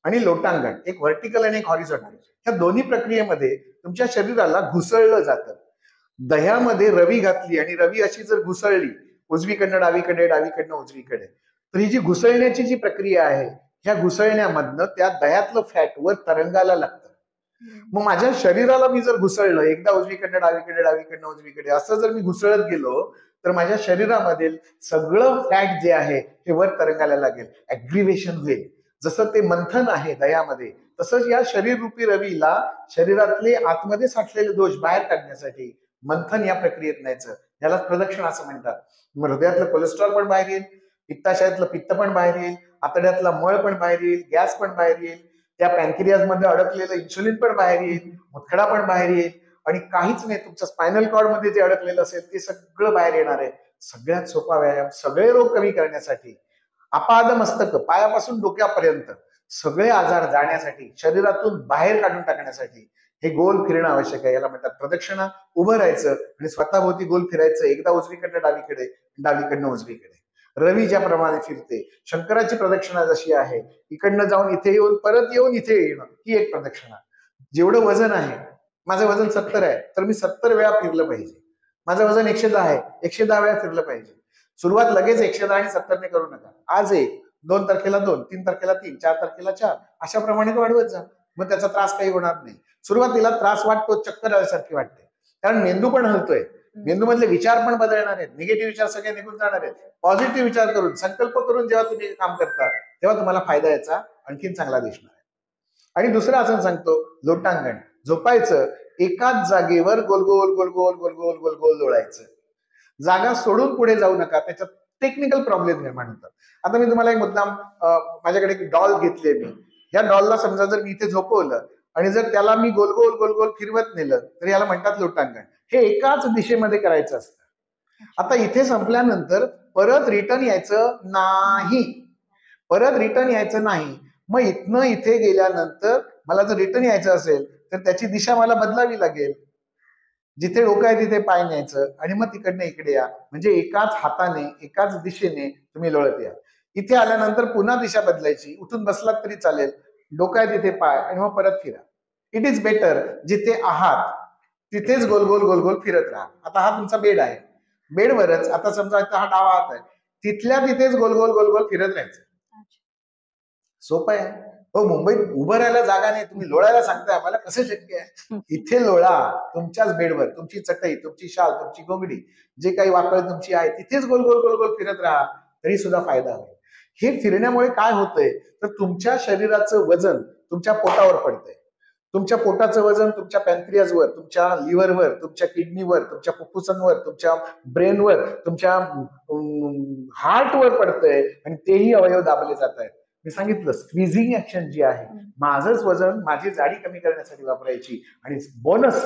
आणि लोटांगण, एक व्हर्टिकल आणि एक हॉरिझॉन्टल. ह्या दोन्ही प्रक्रियेमध्ये तुमच्या शरीराला घुसळलं जातं. दह्यामध्ये रवी घातली आणि रवी अशी जर घुसळली उजवीकडनं डावीकडे डावीकडनं उजवीकडे, तर ही जी घुसळण्याची जी प्रक्रिया आहे, ह्या घुसळण्यामधनं त्या दह्यातलं फॅट वर तरंगायला लागतं. मग माझ्या शरीराला मी जर घुसळलं, एकदा उजवीकडनं डावीकडे डावीकडनं उजवीकडे असं जर मी घुसळत गेलो, तर माझ्या शरीरामधील सगळं फॅट जे आहे ते वर तरंगायला लागेल, ऍग्रिवेशन होईल. जसं ते मंथन आहे दह्यामध्ये, तसंच या शरीर रूपी रवीला शरीरातले आतमध्ये साठलेले दोष बाहेर काढण्यासाठी मंथन या प्रक्रियेत न्यायचं, याला प्रदक्षिण असं म्हणतात. मग हृदयातलं कोलेस्ट्रॉल पण बाहेर येईल, पित्ताशयातलं पित्त पण बाहेर येईल, आतड्यातला मळ पण बाहेर येईल, गॅस पण बाहेर येईल, त्या पॅन्क्रियाज मध्ये अडकलेलं इन्सुलिन पण बाहेर येईल, मुतखडा पण बाहेर येईल, आणि काहीच नाही, तुमच्या स्पायनल कॉर्ड मध्ये जे अडकलेलं असेल ते सगळं बाहेर येणार आहे. सगळ्यात सोपा व्यायाम सगळे रोग कमी करण्यासाठी, अपाद मस्तक पायापासून डोक्यापर्यंत सगळे आजार जाण्यासाठी, शरीरातून बाहेर काढून टाकण्यासाठी हे गोल फिरणं आवश्यक आहे. याला म्हणतात प्रदक्षिणा. उभं राहायचं आणि स्वतःभोवती गोल फिरायचं, एकदा उजवीकडनं डावीकडे डावीकडनं उजवीकडे. रवी ज्याप्रमाणे फिरते, शंकराची प्रदक्षिणा जशी आहे, इकडनं जाऊन इथे येऊन परत येऊन इथे येणं, ही एक प्रदक्षिणा. जेवढं वजन आहे, माझं वजन 70 आहे, तर मी 70 वेळा फिरलं पाहिजे. माझं वजन 110 आहे, 110 वेळा फिरलं पाहिजे. सुरुवात लगेच 110 आणि 70 ने करू नका. आज 1, 2 तारखेला 2, 3 तारखेला 3, 4 तारखेला 4, अशा प्रमाणे वाढवत जा. मग त्याचा त्रास काही होणार नाही. सुरुवातीला त्रास वाटतो, चक्कर आल्यासारखी वाटते, कारण मेंदू पण हलतोय. मेंदू मधले विचार पण बदलणार आहेत, निगेटिव्ह विचार सगळे निघून जाणार आहेत. पॉझिटिव्ह विचार करून, संकल्प करून जेव्हा तुम्ही काम करता, तेव्हा तुम्हाला फायदा याचा आणखीन चांगला दिसणार आहे. आणि दुसरं आसन सांगतो, लोटांगण. झोपायचं, एकाच जागेवर गोल गोल गोल गोल गोल गोल गोल गोल लोळायचं. जागा सोडून पुढे जाऊ नका, त्याच्यात टेक्निकल प्रॉब्लेम निर्माण होतात. आता मी तुम्हाला एक मुद्दाम, माझ्याकडे एक डॉल घेतले मी. या डॉलला समजा जर मी इथे झोपवलं आणि जर त्याला मी गोल गोल गोल गोल फिरवत नेलं, तर याला म्हणतात लोटांगण. हे एकाच दिशेमध्ये करायचं असतं. आता इथे संपल्यानंतर परत रिटर्न यायचं नाही, परत रिटर्न यायचं नाही. मग इथनं इथे गेल्यानंतर मला जर रिटर्न यायचं असेल, तर त्याची दिशा मला बदलावी लागेल. जिथे डोकं आहे तिथे पाय न्यायचं आणि मग तिकडनं इकडे या. म्हणजे एकाच हाताने एकाच दिशेने तुम्ही लोळत या. इथे आल्यानंतर पुन्हा दिशा बदलायची, उठून बसलात तरी चालेल, डोकं आहे तिथे पाय, आणि मग परत फिरा. इट इज बेटर जिथे आहात तिथेच गोल गोल गोल गोल फिरत राहा. आता हा तुमचा बेड आहे, बेडवरच आता समजा हा डावा हात आहे, तिथल्या तिथेच गोल गोल गोल गोल फिरत राहायचं. सोपं आहे. हो, मुंबईत उभं राहायला जागा नाही, तुम्ही लोळायला सांगताय आम्हाला, कसं शक्य आहे? इथे लोळा, तुमच्याच बेडवर, तुमची चटई, तुमची शाल, तुमची गोंगडी, जे काही वाकळ तुमची आहे, तिथेच गोल गोल गोल गोल फिरत राहा, तरी सुद्धा फायदा होईल. हे फिरण्यामुळे काय होतंय, तर तुमच्या शरीराचं वजन तुमच्या पोटावर पडतंय. तुमच्या पोटाचं वजन तुमच्या पॅन्क्रियाजवर, तुमच्या लिव्हरवर, तुमच्या किडनीवर, तुमच्या फुफ्फुसांवर, तुमच्या ब्रेनवर, तुमच्या हार्टवर पडतंय, आणि तेही अवयव दाबले जात आहेत. मी सांगितलं, स्क्विझिंग ऍक्शन जी आहे, माझंच वजन माझी जाडी कमी करण्यासाठी वापरायची, आणि बोनस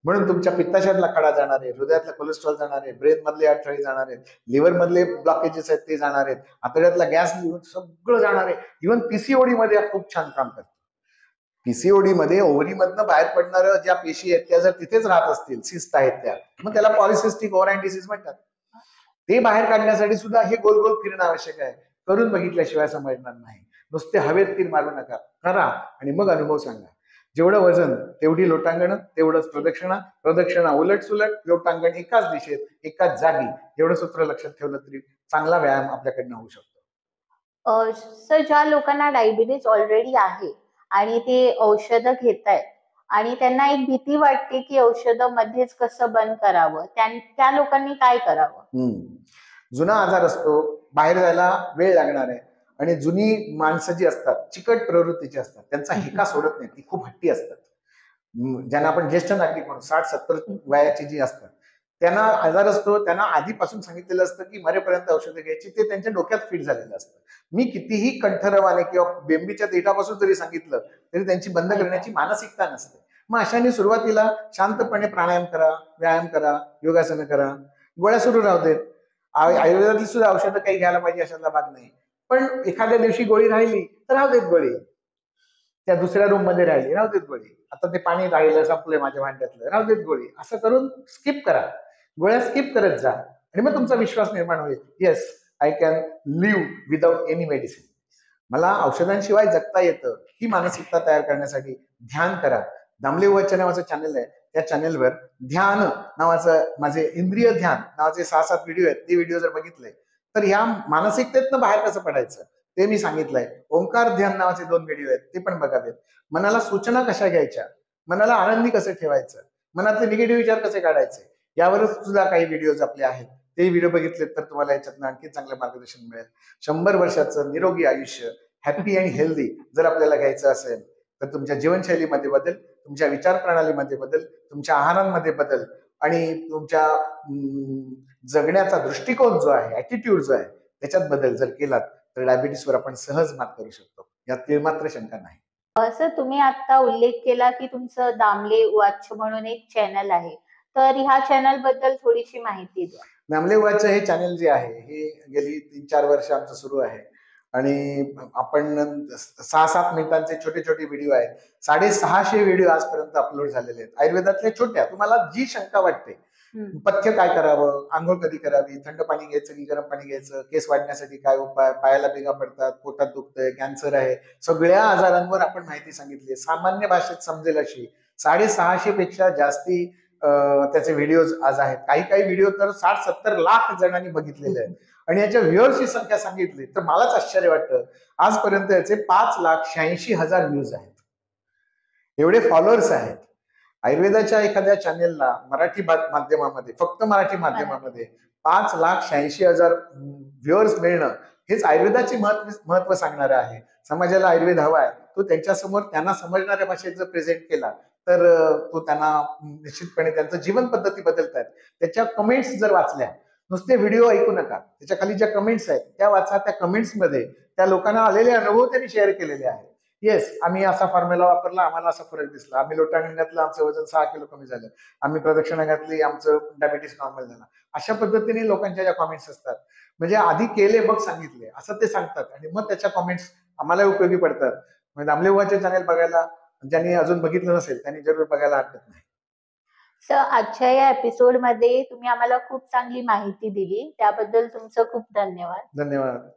म्हणून तुमच्या पित्ताशयातला खडा जाणार आहे, हृदयातला कोलेस्ट्रॉल जाणार आहे, ब्रेन मधले अडथळे जाणार आहेत, लिव्हर मधले ब्लॉकेजेस आहेत ते जाणार आहेत, आतड्यातला गॅस सगळं जाणार आहे. इव्हन पीसीओडी मध्ये खूप छान काम करतं. पीसीओडी मध्ये ओव्हरी मधनं बाहेर पडणाऱ्या ज्या पेशी आहेत त्या जर तिथेच राहत असतील, सिस्ट आहेत त्या, मग त्याला पॉलिसिस्टिक ओव्हराइन डिसीज म्हणतात. ते बाहेर काढण्यासाठी सुद्धा हे गोल गोल फिरणं आवश्यक आहे. करून बघितल्याशिवाय समजणार नाही. नुसते हवेत तीर मारू नका, करा आणि मग अनुभव सांगा. जेवढं वजन तेवढी लोटांगण, तेवढंच प्रदक्षिणा, प्रदक्षिणा उलट सुलट, लोटांगण एकाच दिशेत एकाच जागी. एवढं सूत्र लक्षात ठेवलं तरी चांगला व्यायाम आपल्याकडनं होऊ शकतो. सर, ज्या लोकांना डायबिटीज ऑलरेडी आहे आणि ते औषधं घेत आहेत आणि त्यांना एक भीती वाटते की औषधं मध्येच कसं बंद करावं, त्या लोकांनी काय करावं? जुना आजार असतो, बाहेर जायला वेळ लागणार आहे, आणि जुनी माणसं जी असतात चिकट प्रवृत्तीची असतात, त्यांचा हेका सोडत नाही, ती खूप हट्टी असतात. ज्यांना आपण ज्येष्ठ नागरिक म्हणून 60-70 वयाची जी असतात, त्यांना आजार असतो, त्यांना आधीपासून सांगितलेलं असतं की मरेपर्यंत औषधं घ्यायची, ते त्यांच्या डोक्यात फिट झालेलं असतं. मी कितीही कंठरवाने किंवा बेंबीच्या देठापासून जरी सांगितलं तरी त्यांची बंद करण्याची मानसिकता नसते. मग अशाने सुरुवातीला शांतपणे प्राणायाम करा, व्यायाम करा, योगासनं करा, गोळ्या सुरू राहू देत. आयुर्वेदातली सुद्धा औषधं काही घ्यायला पाहिजे अशातला भाग नाही, पण एखाद्या दिवशी गोळी राहिली तर राहू देत गोळी, त्या दुसऱ्या रूम मध्ये राहिली राहू देत गोळी, आता ते पाणी राहिलं संपलंय माझ्या भांड्यातलं राहू देत गोळी, असं करून स्किप करा, गोळ्या स्किप करत जा, आणि मग तुमचा विश्वास निर्माण होईल, yes I can live without any medicine, मला औषधांशिवाय जगता येतं. ही मानसिकता तयार करण्यासाठी ध्यान करा. दामले वाचा नावाचं चॅनल आहे, त्या चॅनलवर ध्यान नावाचं माझे इंद्रिय ध्यान नावाचे 6-7 व्हिडिओ आहेत. ते व्हिडिओ जर बघितले तर ह्या मानसिकतेतनं बाहेर कसं पडायचं ते मी सांगितलंय. ओंकार ध्यान नावाचे 2 व्हिडिओ आहेत, ते पण बघावेत. मनाला सूचना कशा घ्यायच्या, मनाला आनंदी कसं ठेवायचं, मनातले निगेटिव्ह विचार कसे काढायचे, यावरच सुद्धा काही व्हिडिओज आपले आहेत. ते व्हिडिओ बघितलेत तर तुम्हाला याच्यातनं आणखी चांगलं मार्गदर्शन मिळेल. 100 वर्षाचं निरोगी आयुष्य, हॅपी आणि हेल्दी जर आपल्याला घ्यायचं असेल तर तुमच्या जीवनशैलीमध्ये बदल, तुमच्या विचार प्रणालीमध्ये बदल, तुमच्या आहारांमध्ये बदल आणि तुमच्या जगण्याचा दृष्टिकोन जो आहे, ऍटिट्यूड जो आहे, त्याच्यात बदल जर केलात तर डायबिटीसवर आपण सहज मात करू शकतो. यात मात्र शंका नाही. सर, तुम्ही आता उल्लेख केला की तुमचं दामले वॉच म्हणून एक चॅनल आहे, तर ह्या चॅनल बद्दल थोडीशी माहिती द्या. दामले वॉच हे चॅनल जे आहे हे गेली 3-4 वर्ष आमचं सुरू आहे आणि आपण 6-7 मिनिटांचे छोटे छोटे व्हिडिओ आहेत. 650 व्हिडिओ आजपर्यंत अपलोड झालेले आहेत. आयुर्वेदातल्या छोट्या, तुम्हाला जी शंका वाटते, पथ्य काय करावं, आंघोळ कधी करावी, थंड पाणी घ्यायचं की गरम पाणी घ्यायचं, केस वाढण्यासाठी काय उपाय, पायाला भेगा पडतात, पोटात दुखतंय, कॅन्सर आहे, सगळ्या आजारांवर आपण माहिती सांगितली. सामान्य भाषेत समजेल अशी 650 पेक्षा जास्ती त्याचे व्हिडिओज आज आहेत. काही काही व्हिडिओ तर 60-70 लाख जणांनी बघितलेले आहेत आणि याच्या व्ह्युअर्सची संख्या सांगितली तर मलाच आश्चर्य वाटतं. आजपर्यंत याचे 5,86,000 व्ह्यूज आहेत, एवढे फॉलोअर्स आहेत. आयुर्वेदाच्या एखाद्या चॅनेलला मराठी माध्यमामध्ये, फक्त मराठी माध्यमामध्ये 5,86,000 व्ह्युअर्स मिळणं हेच आयुर्वेदाचे महत्व सांगणारं आहे. समाजाला आयुर्वेद हवा आहे, तो त्यांच्यासमोर त्यांना समजणाऱ्या भाषेत जर प्रेझेंट केला तर तो त्यांना निश्चितपणे त्यांचं जीवन पद्धती बदलतात. त्याच्या कमेंट्स जर वाचल्या, नुसते व्हिडिओ ऐकू नका, त्याच्या खाली ज्या कमेंट्स आहेत त्या वाचा. त्या कमेंट्समध्ये त्या लोकांना आलेले अनुभव त्यांनी शेअर केलेले आहेत. येस, आम्ही असा फॉर्म्युला वापरला, आम्हाला असा फरक दिसला, आम्ही लोटांगण घातलं, आमचं वजन 6 किलो कमी झालं, आम्ही प्रदक्षिणा घातली, आमचं डायबिटीस नॉर्मल झाला. अशा पद्धतीने लोकांच्या ज्या कमेंट्स असतात, म्हणजे आधी केले मग सांगितले असं ते सांगतात आणि मग त्याच्या कमेंट्स आम्हाला उपयोगी पडतात. म्हणजे दामले वॉचचे चॅनल बघायला ज्यांनी अजून बघितलं नसेल त्यांनी जरूर बघायला हरकत नाही. सर, आजच्या या एपिसोड मध्ये तुम्ही आम्हाला खूप चांगली माहिती दिली, त्याबद्दल तुमचं खूप धन्यवाद. धन्यवाद.